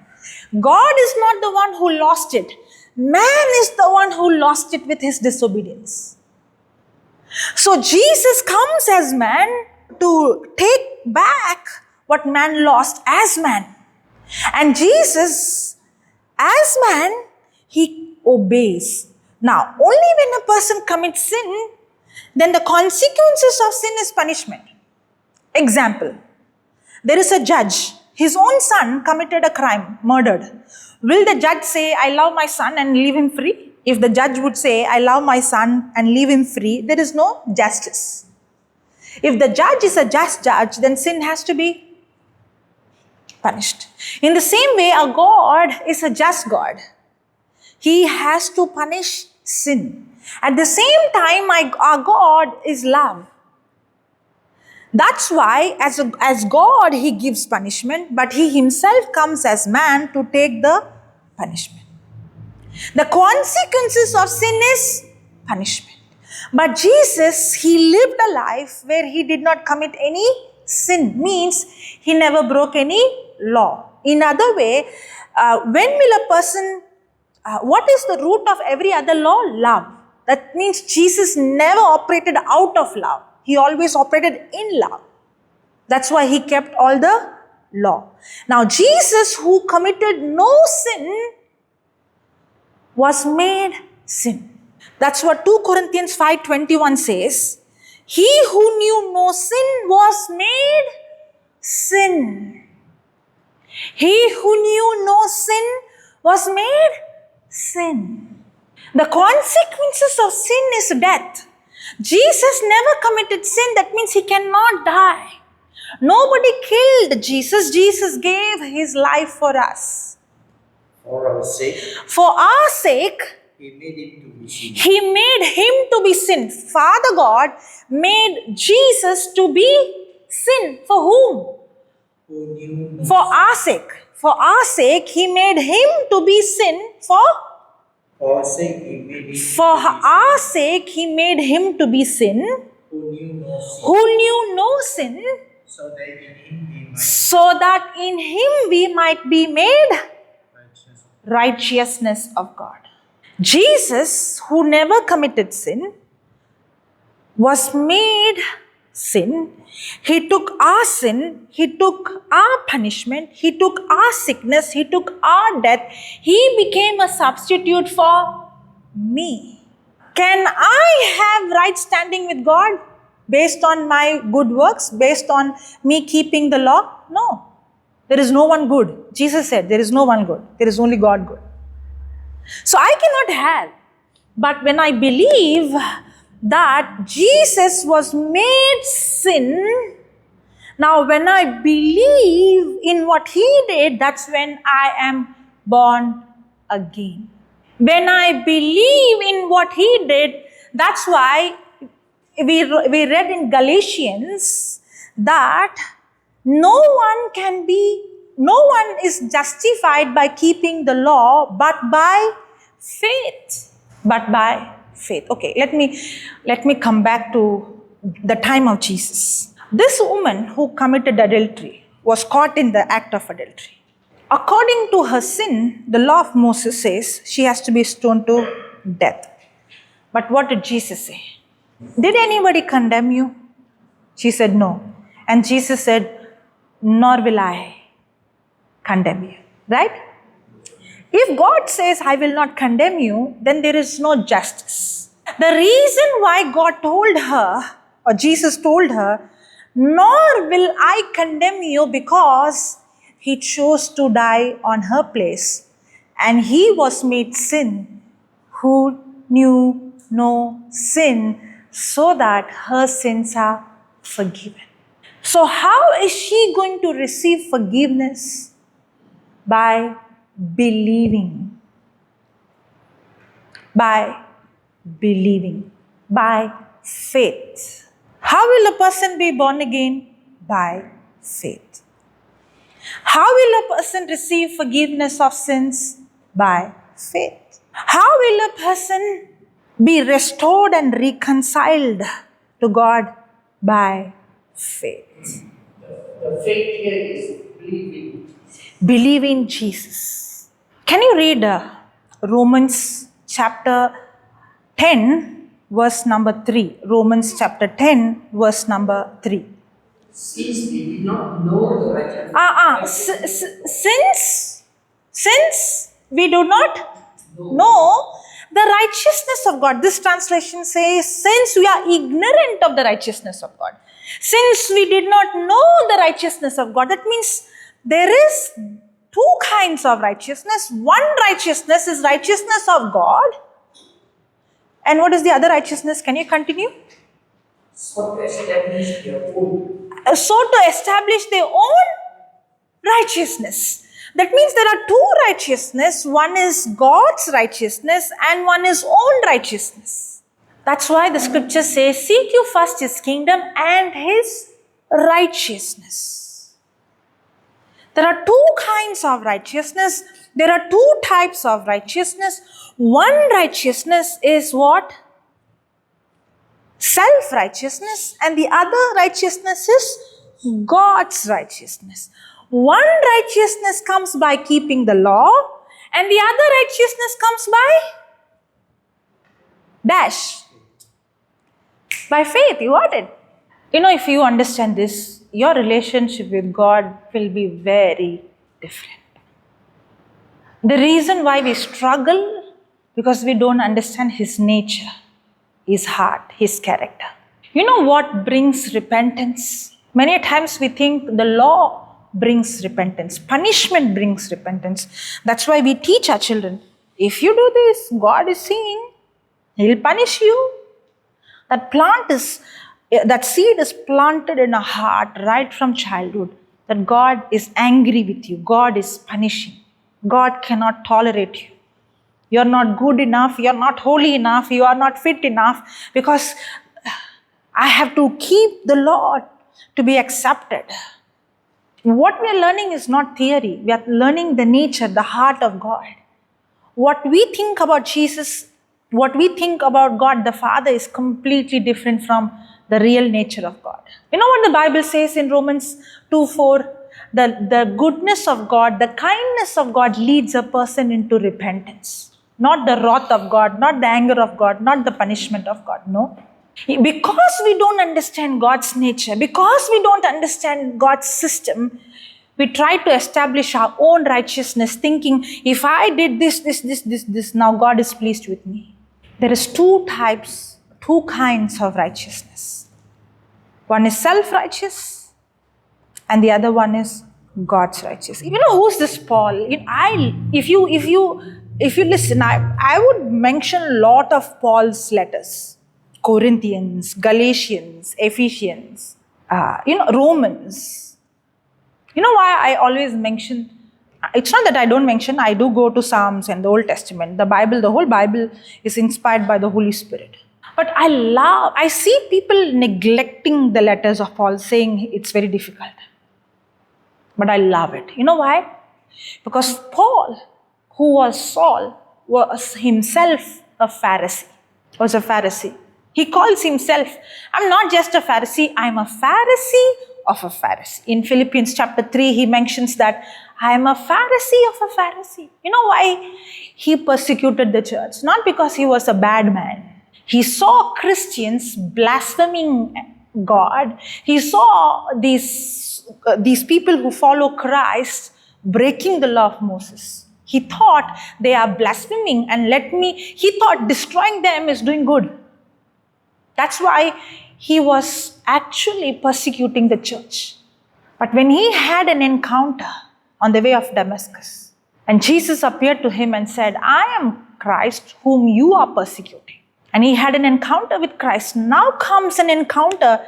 God is not the one who lost it. Man is the one who lost it with his disobedience. So Jesus comes as man to take back what man lost as man. And Jesus, as man, he obeys. Now, only when a person commits sin, then the consequences of sin is punishment. Example, there is a judge. His own son committed a crime, murdered. Will the judge say, I love my son and leave him free? If the judge would say, I love my son and leave him free, there is no justice. If the judge is a just judge, then sin has to be punished. In the same way, our God is a just God. He has to punish sin. At the same time, our God is love. That's why as God, he gives punishment, but he himself comes as man to take the punishment. The consequences of sin is punishment. But Jesus, he lived a life where he did not commit any sin. Means he never broke any law. In other way, when will a person, what is the root of every other law? Love. That means Jesus never operated out of love. He always operated in love. That's why he kept all the law. Now Jesus, who committed no sin, was made sin. That's what 2 Corinthians 5:21 says. He who knew no sin was made sin. He who knew no sin was made sin. The consequences of sin is death. Jesus never committed sin. That means he cannot die. Nobody killed Jesus. Jesus gave his life for us. For our sake, For our sake, he made it to be sin. he made him to be sin. Father God made Jesus to be sin. For whom? Who knew For our sake. For our sake, he made him to be sin. For our sake he made it For to be sin. our sake, he made him to be sin, Who knew no sin, who knew no sin, so that in him we might so that in him we might be made righteous. righteousness of God. Jesus, who never committed sin, was made sin. He took our sin, he took our punishment, he took our sickness, he took our death. He became a substitute for me. Can I have right standing with God based on my good works, based on me keeping the law? No. There is no one good. Jesus said there is no one good. There is only God good. So I cannot have. But when I believe that Jesus was made sin, now when I believe in what he did, that's when I am born again. When I believe in what he did, that's why we read in Galatians that no one is justified by keeping the law, but by faith. But by faith. Okay, let me come back to the time of Jesus. This woman who committed adultery was caught in the act of adultery. According to her sin, the law of Moses says she has to be stoned to death. But what did Jesus say? Did anybody condemn you? She said no. And Jesus said, nor will I condemn you. Right? If God says, I will not condemn you, then there is no justice. The reason why God told her, or Jesus told her, nor will I condemn you, because he chose to die on her place. And he was made sin who knew no sin, so that her sins are forgiven. So how is she going to receive forgiveness? By believing. By believing. By faith. How will a person be born again? By faith. How will a person receive forgiveness of sins? By faith. How will a person be restored and reconciled to God? By faith. The faith here is believing. Believe in Jesus. Can you read Romans chapter 10, verse number 3? Romans chapter 10, verse number 3. Since we did not know the righteousness. Since we do not know the righteousness of God. This translation says, since we are ignorant of the righteousness of God. Since we did not know the righteousness of God. That means there is two kinds of righteousness. One righteousness is righteousness of God. And what is the other righteousness? Can you continue? So to establish their own. So to establish their own righteousness. That means there are two righteousness. One is God's righteousness and one is own righteousness. That's why the scripture says, seek you first his kingdom and his righteousness. There are two kinds of righteousness. There are two types of righteousness. One righteousness is what? Self-righteousness, and the other righteousness is God's righteousness. One righteousness comes by keeping the law, and the other righteousness comes by by faith. You got it? You know, if you understand this, your relationship with God will be very different. The reason why we struggle, because we don't understand his nature, his heart, his character. You know what brings repentance? Many times we think the law brings repentance. Punishment brings repentance. That's why we teach our children, if you do this, God is seeing, he'll punish you. That seed is planted in a heart right from childhood, that God is angry with you. God is punishing. God cannot tolerate you. You're not good enough, you're not holy enough, you are not fit enough, because I have to keep the law to be accepted. What we are learning is not theory. We are learning the nature, the heart of God. What we think about Jesus, what we think about God the Father is completely different from the real nature of God. You know what the Bible says in Romans 2:4? The goodness of God, the kindness of God leads a person into repentance. Not the wrath of God, not the anger of God, not the punishment of God. No. Because we don't understand God's nature, because we don't understand God's system, we try to establish our own righteousness, thinking, if I did this, now God is pleased with me. There is two kinds of righteousness. One is self-righteous, and the other one is God's righteous. You know who's this Paul? If you listen, I would mention a lot of Paul's letters. Corinthians, Galatians, Ephesians, Romans. You know why I always mention? It's not that I don't mention, I do go to Psalms and the Old Testament. The Bible, the whole Bible is inspired by the Holy Spirit. But I see people neglecting the letters of Paul, saying it's very difficult. But I love it. You know why? Because Paul, who was Saul, was himself a Pharisee. He calls himself, I'm not just a Pharisee, I'm a Pharisee of a Pharisee. In Philippians chapter 3, he mentions that I am a Pharisee of a Pharisee. You know why he persecuted the church? Not because he was a bad man. He saw Christians blaspheming God. He saw these people who follow Christ breaking the law of Moses. He thought they are blaspheming, and he thought destroying them is doing good. That's why he was actually persecuting the church. But when he had an encounter on the way of Damascus, and Jesus appeared to him and said, I am Christ whom you are persecuting. And he had an encounter with Christ. Now comes an encounter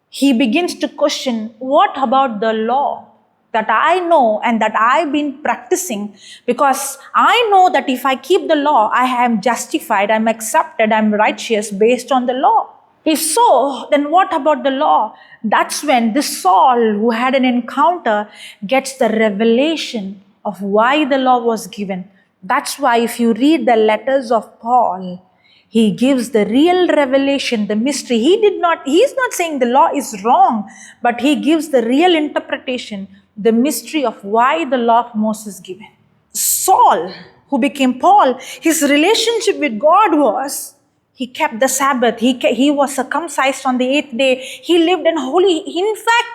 he begins to question, what about the law that I know and that I've been practicing? Because I know that if I keep the law, I am justified, I'm accepted, I'm righteous based on the law. If so, then what about the law? That's when this Saul, who had an encounter, gets the revelation of why the law was given. That's why if you read the letters of Paul, he gives the real revelation, the mystery. He's not saying the law is wrong, but he gives the real interpretation, the mystery of why the law of Moses given. Saul, who became Paul, his relationship with God was, he kept the Sabbath. He was circumcised on the 8th day. He lived in holy. In fact,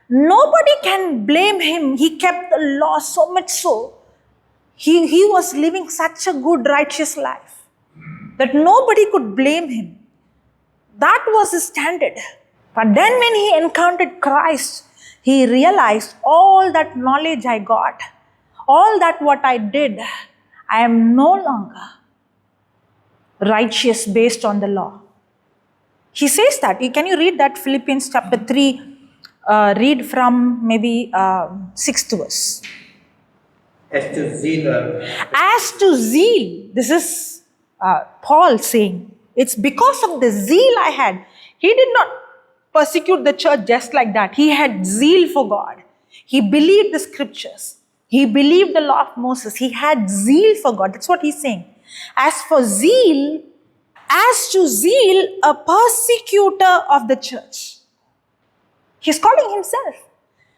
nobody can blame him. He kept the law so much so. He was living such a good, righteous life that nobody could blame him. That was his standard. But then when he encountered Christ, he realized all that knowledge I got, all that what I did, I am no longer righteous based on the law. He says that. Can you read that? Philippians chapter 3, read from maybe 6th verse. As to zeal, As to zeal, this is Paul saying, it's because of the zeal I had. He did not persecute the church just like that. He had zeal for God. He believed the scriptures. He believed the law of Moses. He had zeal for God. That's what he's saying. As to zeal, a persecutor of the church. He's calling himself.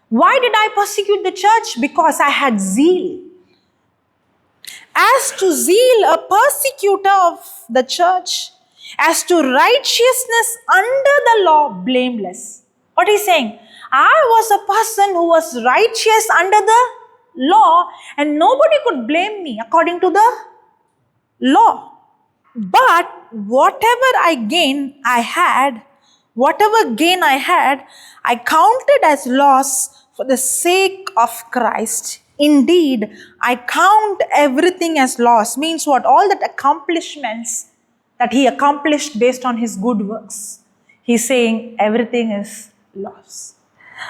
Why did I persecute the church? Because I had zeal. As to zeal, a persecutor of the church. As to righteousness under the law, blameless. What he's saying? I was a person who was righteous under the law and nobody could blame me according to the law. But whatever gain I had, I counted as loss for the sake of Christ. Indeed, I count everything as loss. Means what? All that accomplishments that he accomplished based on his good works. He's saying everything is loss.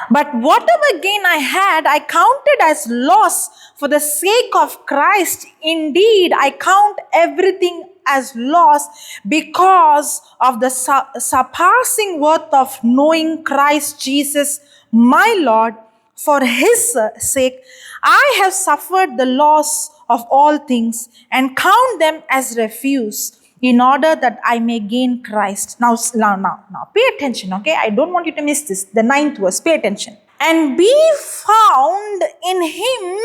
But whatever gain I had, I counted as loss for the sake of Christ. Indeed, I count everything as loss because of the surpassing worth of knowing Christ Jesus, my Lord. For his sake, I have suffered the loss of all things and count them as refuse, in order that I may gain Christ. Now, pay attention, okay? I don't want you to miss this. The 9th verse, pay attention. And be found in him,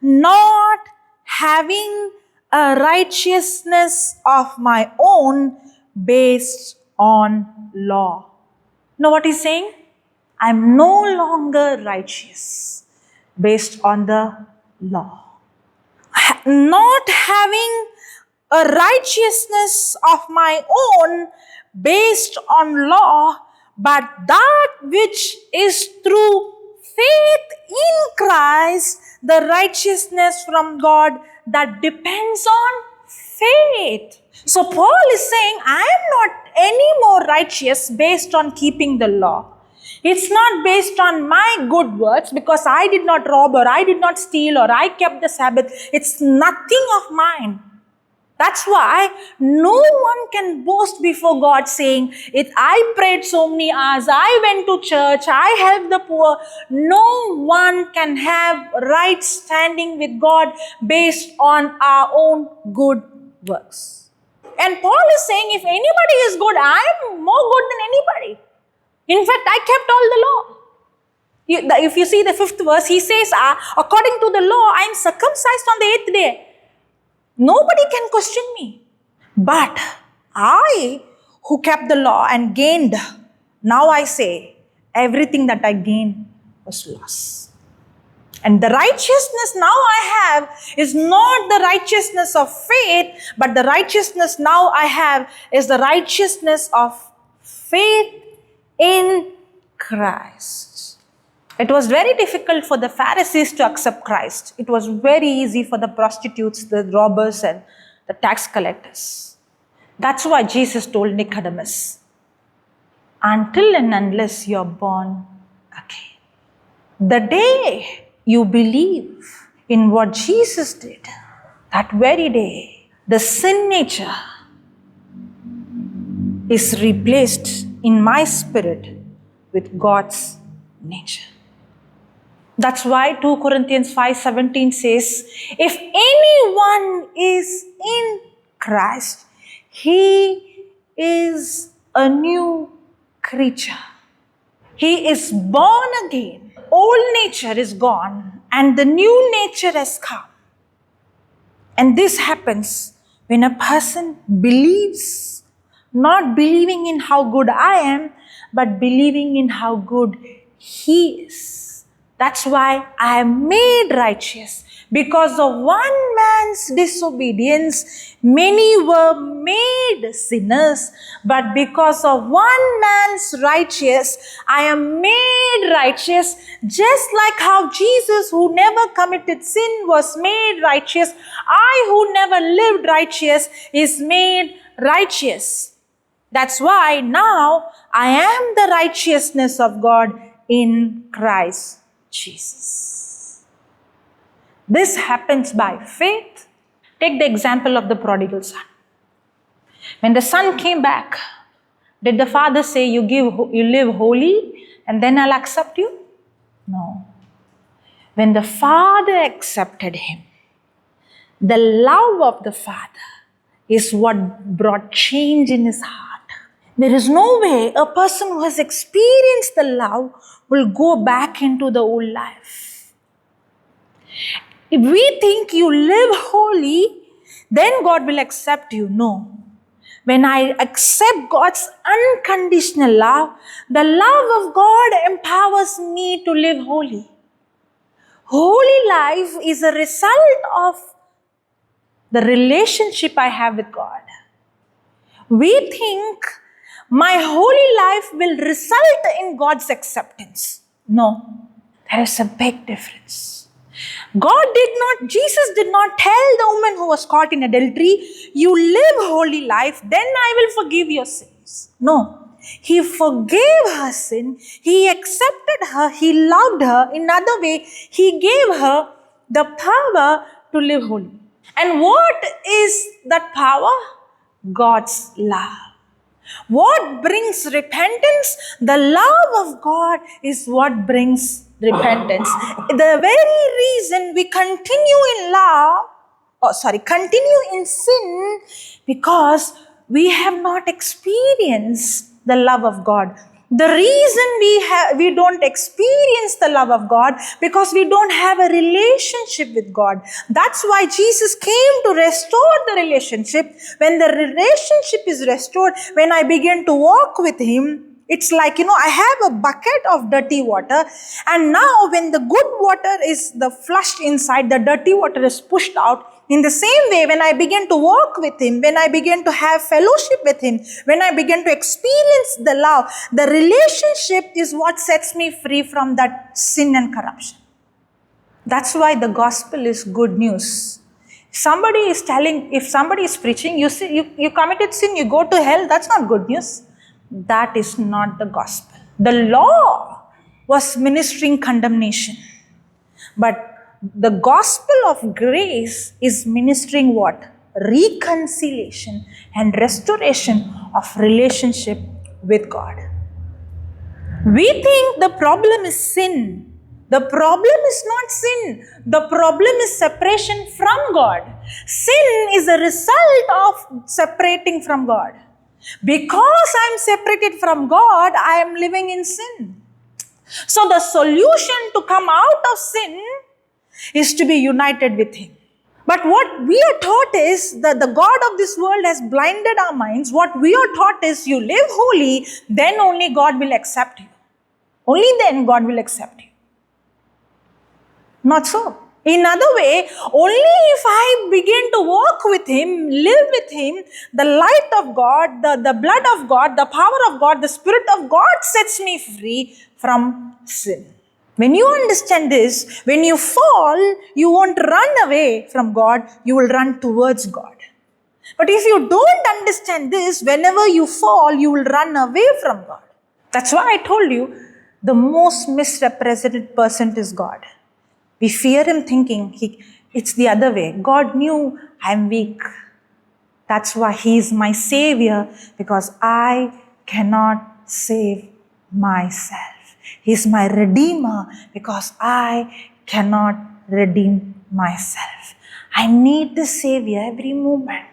not having a righteousness of my own based on law. Know what he's saying? I'm no longer righteous based on the law. Not having a righteousness of my own based on law, but that which is through faith in Christ, the righteousness from God that depends on faith. So Paul is saying, I am not any more righteous based on keeping the law. It's not based on my good works because I did not rob or I did not steal or I kept the Sabbath. It's nothing of mine. That's why no one can boast before God saying, I prayed so many hours, I went to church, I helped the poor. No one can have right standing with God based on our own good works. And Paul is saying, if anybody is good, I am more good than anybody. In fact, I kept all the law. If you see the 5th verse, he says, according to the law, I am circumcised on the 8th day. Nobody can question me. But I, who kept the law and gained, now I say, everything that I gained was loss. And the righteousness now I have is not the righteousness of faith, but the righteousness now I have is the righteousness of faith in Christ. It was very difficult for the Pharisees to accept Christ. It was very easy for the prostitutes, the robbers, and the tax collectors. That's why Jesus told Nicodemus, until and unless you're born again. The day you believe in what Jesus did, that very day, the sin nature is replaced in my spirit with God's nature. That's why 2 Corinthians 5:17 says, if anyone is in Christ, he is a new creature. He is born again. Old nature is gone and the new nature has come. And this happens when a person believes, not believing in how good I am, but believing in how good He is. That's why I am made righteous. Because of one man's disobedience, many were made sinners. But because of one man's righteous, I am made righteous. Just like how Jesus, who never committed sin, was made righteous, I, who never lived righteous, is made righteous. That's why now I am the righteousness of God in Christ Jesus. This happens by faith. Take the example of the prodigal son. When the son came back, did the father say, you live holy and then I'll accept you? No. When the father accepted him, the love of the father is what brought change in his heart. There is no way a person who has experienced the love will go back into the old life. If we think you live holy, then God will accept you. No. When I accept God's unconditional love, the love of God empowers me to live holy. Holy life is a result of the relationship I have with God. We think my holy life will result in God's acceptance. No, there is a big difference. Jesus did not tell the woman who was caught in adultery, you live holy life, then I will forgive your sins. No, He forgave her sin, He accepted her, He loved her. In another way, He gave her the power to live holy. And what is that power? God's love. What brings repentance? The love of God is what brings repentance. The very reason we continue in sin, because we have not experienced the love of God. The reason we don't experience the love of God, because we don't have a relationship with God. That's why Jesus came to restore the relationship. When the relationship is restored, when I begin to walk with Him, it's like, I have a bucket of dirty water, and now when the good water is flushed inside, the dirty water is pushed out. In the same way, when I begin to walk with Him, when I begin to have fellowship with Him, when I begin to experience the love, the relationship is what sets me free from that sin and corruption. That's why the gospel is good news. If somebody is preaching, you committed sin, you go to hell, that's not good news. That is not the gospel. The law was ministering condemnation. But the gospel of grace is ministering what? Reconciliation and restoration of relationship with God. We think the problem is sin. The problem is not sin. The problem is separation from God. Sin is a result of separating from God. Because I am separated from God, I am living in sin. So the solution to come out of sin is to be united with Him. But what we are taught is that the God of this world has blinded our minds. What we are taught is you live holy, then only God will accept you. Only then God will accept you. Not so. In other way, only if I begin to walk with Him, live with Him, the light of God, the blood of God, the power of God, the Spirit of God sets me free from sin. When you understand this, when you fall, you won't run away from God, you will run towards God. But if you don't understand this, whenever you fall, you will run away from God. That's why I told you the most misrepresented person is God. We fear him thinking it's the other way. God knew I'm weak. That's why he is my savior, because I cannot save myself. He's my redeemer because I cannot redeem myself. I need the savior every moment.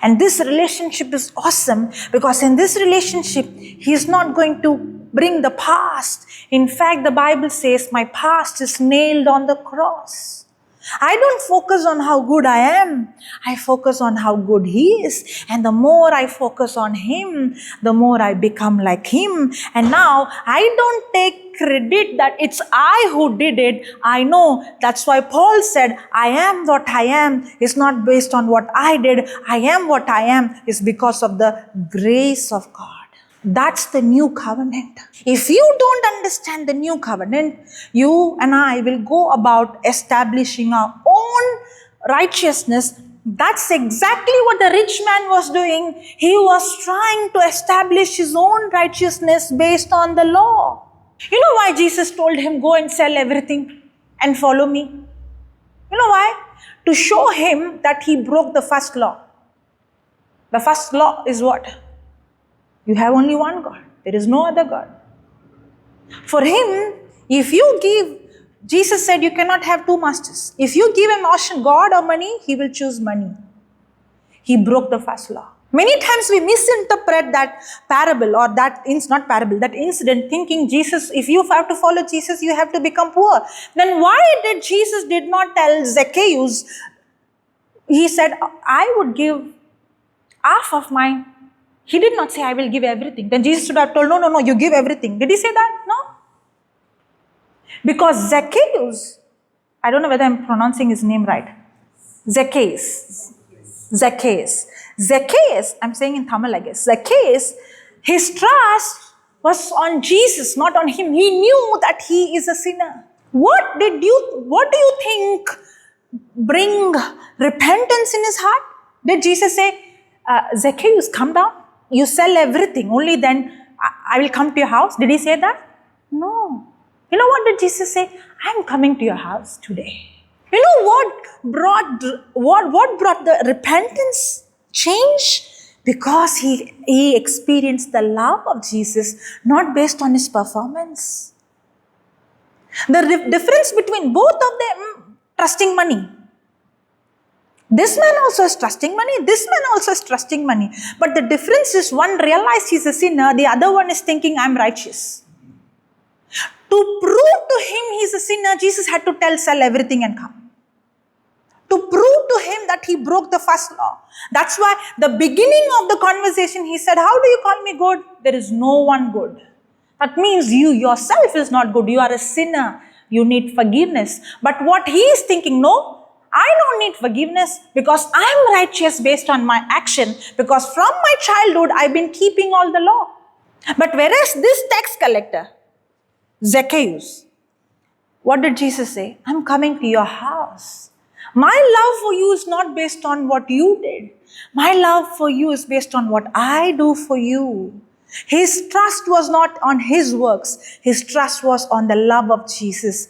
And this relationship is awesome because in this relationship, he is not going to bring the past. In fact, the Bible says my past is nailed on the cross. I don't focus on how good I am. I focus on how good he is. And the more I focus on him, the more I become like him. And now I don't take credit that it's I who did it. I know that's why Paul said, I am what I am is not based on what I did. I am what I am is because of the grace of God. That's the new covenant. If you don't understand the new covenant, you and I will go about establishing our own righteousness. That's exactly what the rich man was doing. He was trying to establish his own righteousness based on the law. You know why Jesus told him, go and sell everything and follow me? You know why? To show him that he broke the first law. The first law is what? You have only one God. There is no other God. For him, if you give, Jesus said you cannot have two masters. If you give him option, God or money, he will choose money. He broke the first law. Many times we misinterpret that parable or that incident, thinking Jesus, if you have to follow Jesus, you have to become poor. Then why did Jesus did not tell Zacchaeus? He said, I would give half of mine. He did not say, I will give everything. Then Jesus should have told, no, you give everything. Did he say that? No. Because Zacchaeus, I don't know whether I'm pronouncing his name right. Zacchaeus, I'm saying in Tamil, I guess. Zacchaeus, his trust was on Jesus, not on him. He knew that he is a sinner. What do you think bring repentance in his heart? Did Jesus say, Zacchaeus, come down? You sell everything, only then I will come to your house. Did he say that? No. You know what did Jesus say? I'm coming to your house today. You know what brought the repentance change? Because he experienced the love of Jesus, not based on his performance. The difference between both of them, trusting money. This man also is trusting money. This man also is trusting money. But the difference is one realized he's a sinner. The other one is thinking, I'm righteous. To prove to him he's a sinner, Jesus had to sell everything and come. To prove to him that he broke the first law. That's why the beginning of the conversation, he said, how do you call me good? There is no one good. That means you yourself is not good. You are a sinner. You need forgiveness. But what he is thinking, no, I don't need forgiveness because I'm righteous based on my action. Because from my childhood, I've been keeping all the law. But whereas this tax collector, Zacchaeus, what did Jesus say? I'm coming to your house. My love for you is not based on what you did. My love for you is based on what I do for you. His trust was not on his works. His trust was on the love of Jesus.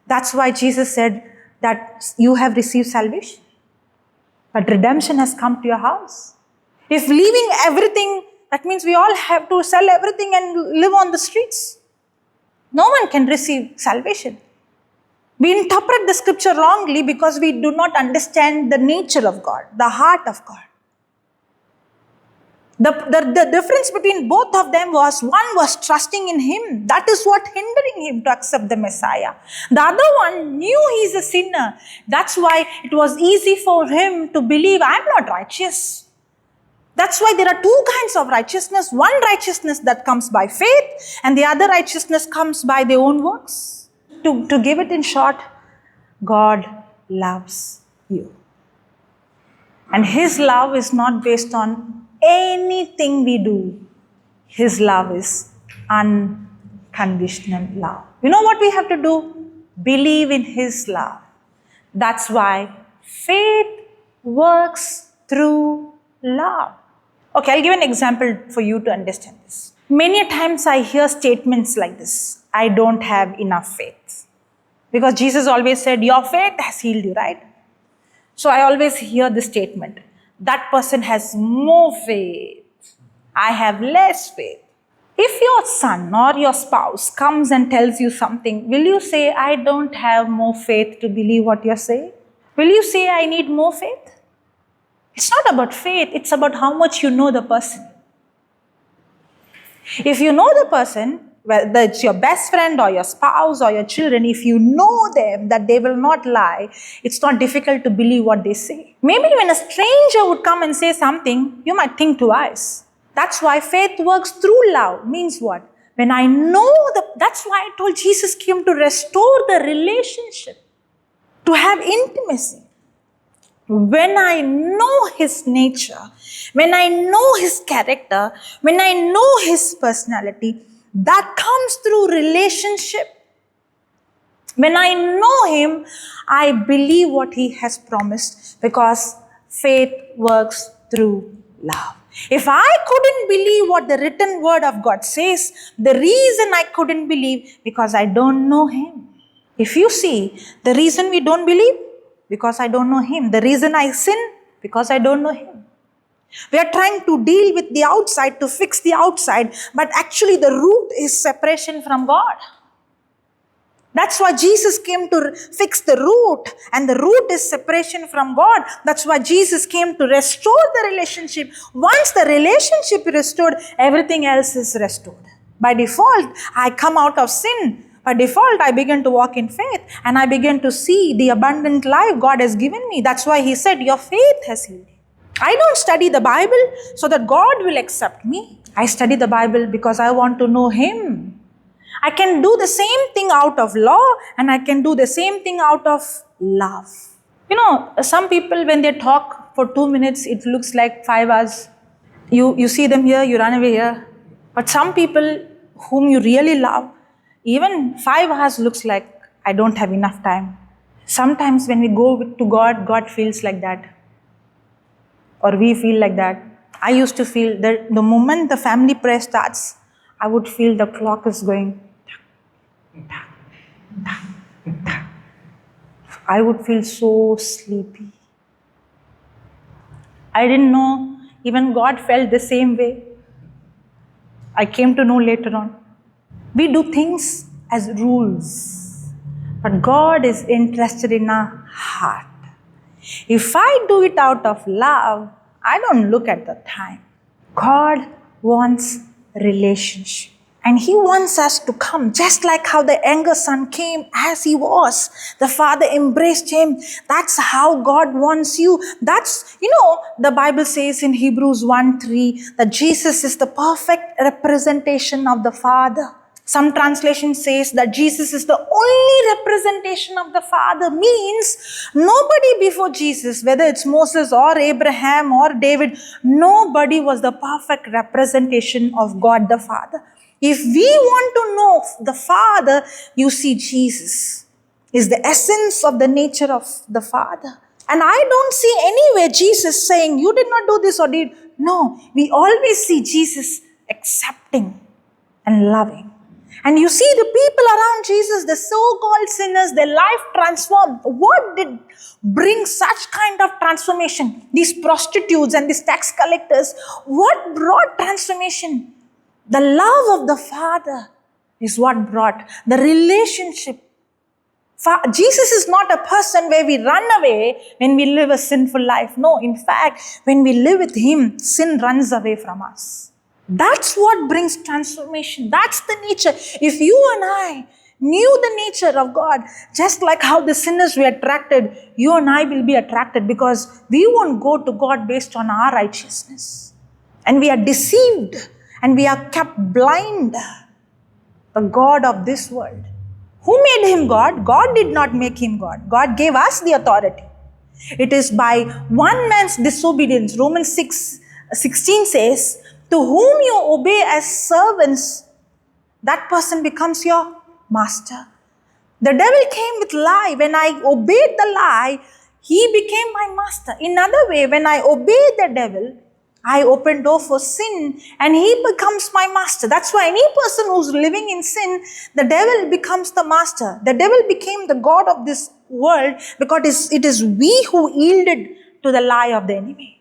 That's why Jesus said that you have received salvation, but redemption has come to your house. If leaving everything, that means we all have to sell everything and live on the streets. No one can receive salvation. We interpret the scripture wrongly because we do not understand the nature of God, the heart of God. The difference between both of them was one was trusting in him. That is what hindering him to accept the Messiah. The other one knew he's a sinner. That's why it was easy for him to believe, I'm not righteous. That's why there are two kinds of righteousness. One righteousness that comes by faith, and the other righteousness comes by their own works. To give it in short, God loves you. And his love is not based on anything we do. His love is unconditional love. You know what we have to do? Believe in his love. That's why faith works through love. Okay, I'll give an example for you to understand this. Many times I hear statements like this: I don't have enough faith. Because Jesus always said, your faith has healed you, right? So I always hear this statement: that person has more faith. I have less faith. If your son or your spouse comes and tells you something, will you say, I don't have more faith to believe what you're saying? Will you say, I need more faith? It's not about faith, it's about how much you know the person. If you know the person, whether it's your best friend or your spouse or your children, if you know them that they will not lie, it's not difficult to believe what they say. Maybe when a stranger would come and say something, you might think twice. That's why faith works through love. Means what? When I know that's why I told Jesus came to restore the relationship, to have intimacy. When I know his nature, when I know his character, when I know his personality, that comes through relationship. When I know him, I believe what he has promised, because faith works through love. If I couldn't believe what the written word of God says, the reason I couldn't believe, because I don't know him. If you see, the reason we don't believe, because I don't know him. The reason I sin, because I don't know him. We are trying to deal with the outside to fix the outside, but actually the root is separation from God. That's why Jesus came to fix the root, and the root is separation from God. That's why Jesus came to restore the relationship. Once the relationship is restored, everything else is restored. By default, I come out of sin. By default, I begin to walk in faith, and I begin to see the abundant life God has given me. That's why he said, your faith has healed you. I don't study the Bible so that God will accept me. I study the Bible because I want to know him. I can do the same thing out of law, and I can do the same thing out of love. You know, some people, when they talk for 2 minutes, it looks like 5 hours. You see them here, you run away here. But some people whom you really love, even 5 hours looks like I don't have enough time. Sometimes when we go to God, God feels like that. Or we feel like that. I used to feel that the moment the family prayer starts, I would feel the clock is going. I would feel so sleepy. I didn't know even God felt the same way. I came to know later on. We do things as rules, but God is interested in our heart. If I do it out of love, I don't look at the time. God wants relationship. And he wants us to come, just like how the younger son came as he was. The father embraced him. That's how God wants you. That's, the Bible says in Hebrews 1:3 that Jesus is the perfect representation of the Father. Some translation says that Jesus is the only representation of the Father. Means nobody before Jesus, whether it's Moses or Abraham or David, nobody was the perfect representation of God the Father. If we want to know the Father, you see Jesus is the essence of the nature of the Father. And I don't see anywhere Jesus saying, you did not do this or did. No, we always see Jesus accepting and loving. And you see the people around Jesus, the so-called sinners, their life transformed. What did bring such kind of transformation? These prostitutes and these tax collectors. What brought transformation? The love of the Father is what brought the relationship. Jesus is not a person where we run away when we live a sinful life. No, in fact, when we live with him, sin runs away from us. That's what brings transformation. That's the nature. If you and I knew the nature of God, just like how the sinners were attracted, you and I will be attracted, because we won't go to God based on our righteousness. And we are deceived and we are kept blind. The God of this world. Who made him God? God did not make him God. God gave us the authority. It is by one man's disobedience. Romans 6:16 says, to whom you obey as servants, that person becomes your master. The devil came with lie. When I obeyed the lie, he became my master. In other way, when I obeyed the devil, I open door for sin and he becomes my master. That's why any person who's living in sin, the devil becomes the master. The devil became the God of this world because it is we who yielded to the lie of the enemy.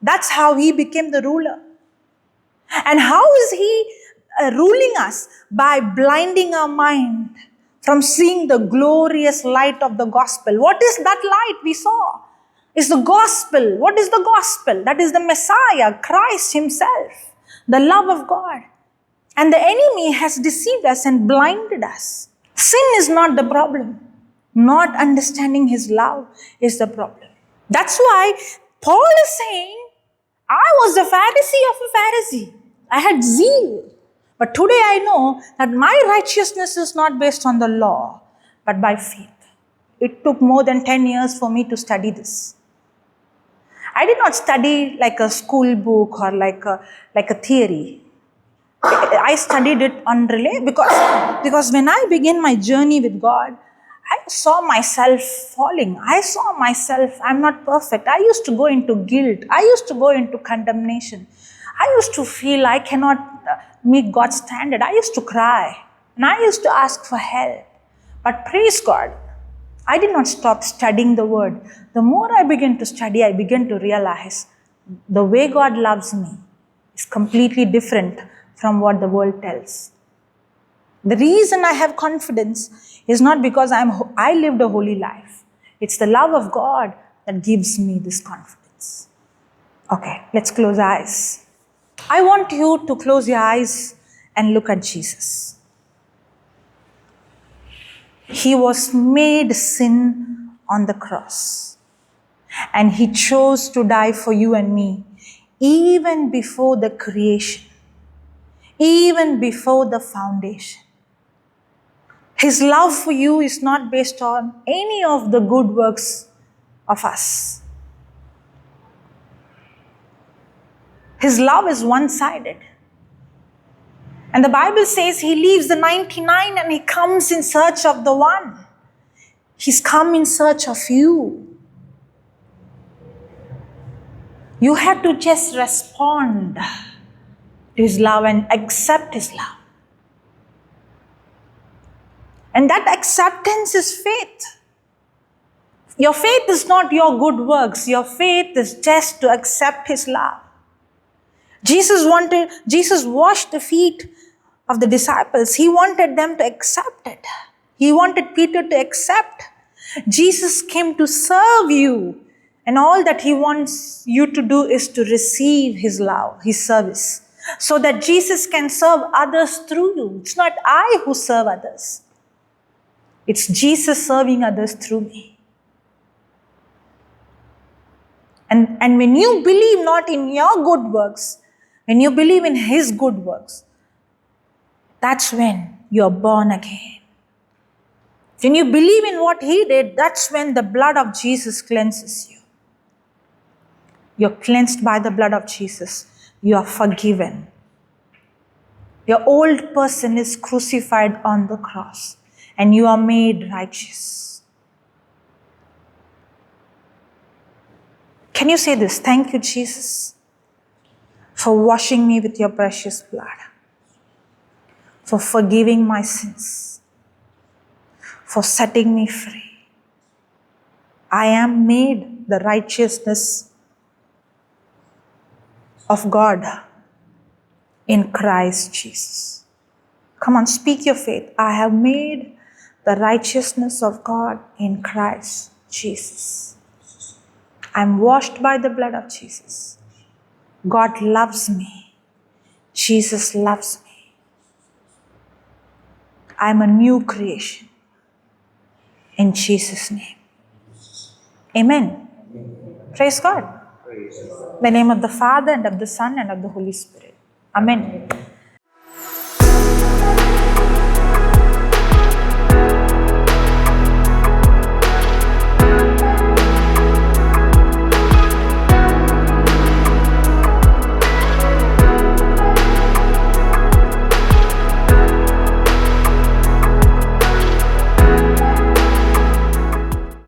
That's how he became the ruler. And how is he ruling us? By blinding our mind from seeing the glorious light of the gospel. What is that light we saw? Is the gospel. What is the gospel? That is the Messiah, Christ himself, the love of God. And the enemy has deceived us and blinded us. Sin is not the problem. Not understanding his love is the problem. That's why Paul is saying, I was a Pharisee of a Pharisee. I had zeal. But today I know that my righteousness is not based on the law, but by faith. It took more than 10 years for me to study this. I did not study like a school book or like a theory. I studied it on relay because when I began my journey with God, I saw myself falling. I saw myself, I'm not perfect. I used to go into guilt. I used to go into condemnation. I used to feel I cannot meet God's standard. I used to cry and I used to ask for help. But praise God, I did not stop studying the word. The more I began to study, I began to realize the way God loves me is completely different from what the world tells. The reason I have confidence is not because I lived a holy life. It's the love of God that gives me this confidence. Okay, let's close our eyes. I want you to close your eyes and look at Jesus. He was made sin on the cross. And he chose to die for you and me, even before the creation, even before the foundation. His love for you is not based on any of the good works of us. His love is one-sided. And the Bible says he leaves the 99 and he comes in search of the one. He's come in search of you. You have to just respond to his love and accept his love. And that acceptance is faith. Your faith is not your good works. Your faith is just to accept his love. Jesus washed the feet of the disciples. He wanted them to accept it. He wanted Peter to accept. Jesus came to serve you. And all that he wants you to do is to receive his love, his service. So that Jesus can serve others through you. It's not I who serve others. It's Jesus serving others through me. And when you believe not in your good works, when you believe in his good works, that's when you're born again. When you believe in what he did, that's when the blood of Jesus cleanses you. You're cleansed by the blood of Jesus. You are forgiven. Your old person is crucified on the cross and you are made righteous. Can you say this? Thank you, Jesus, for washing me with your precious blood, for forgiving my sins, for setting me free. I am made the righteousness of God in Christ Jesus. Come on, speak your faith. I have made the righteousness of God in Christ Jesus. I'm washed by the blood of Jesus. God loves me. Jesus loves me. I'm a new creation. In Jesus' name. Amen. Praise God. In the name of the Father and of the Son and of the Holy Spirit. Amen.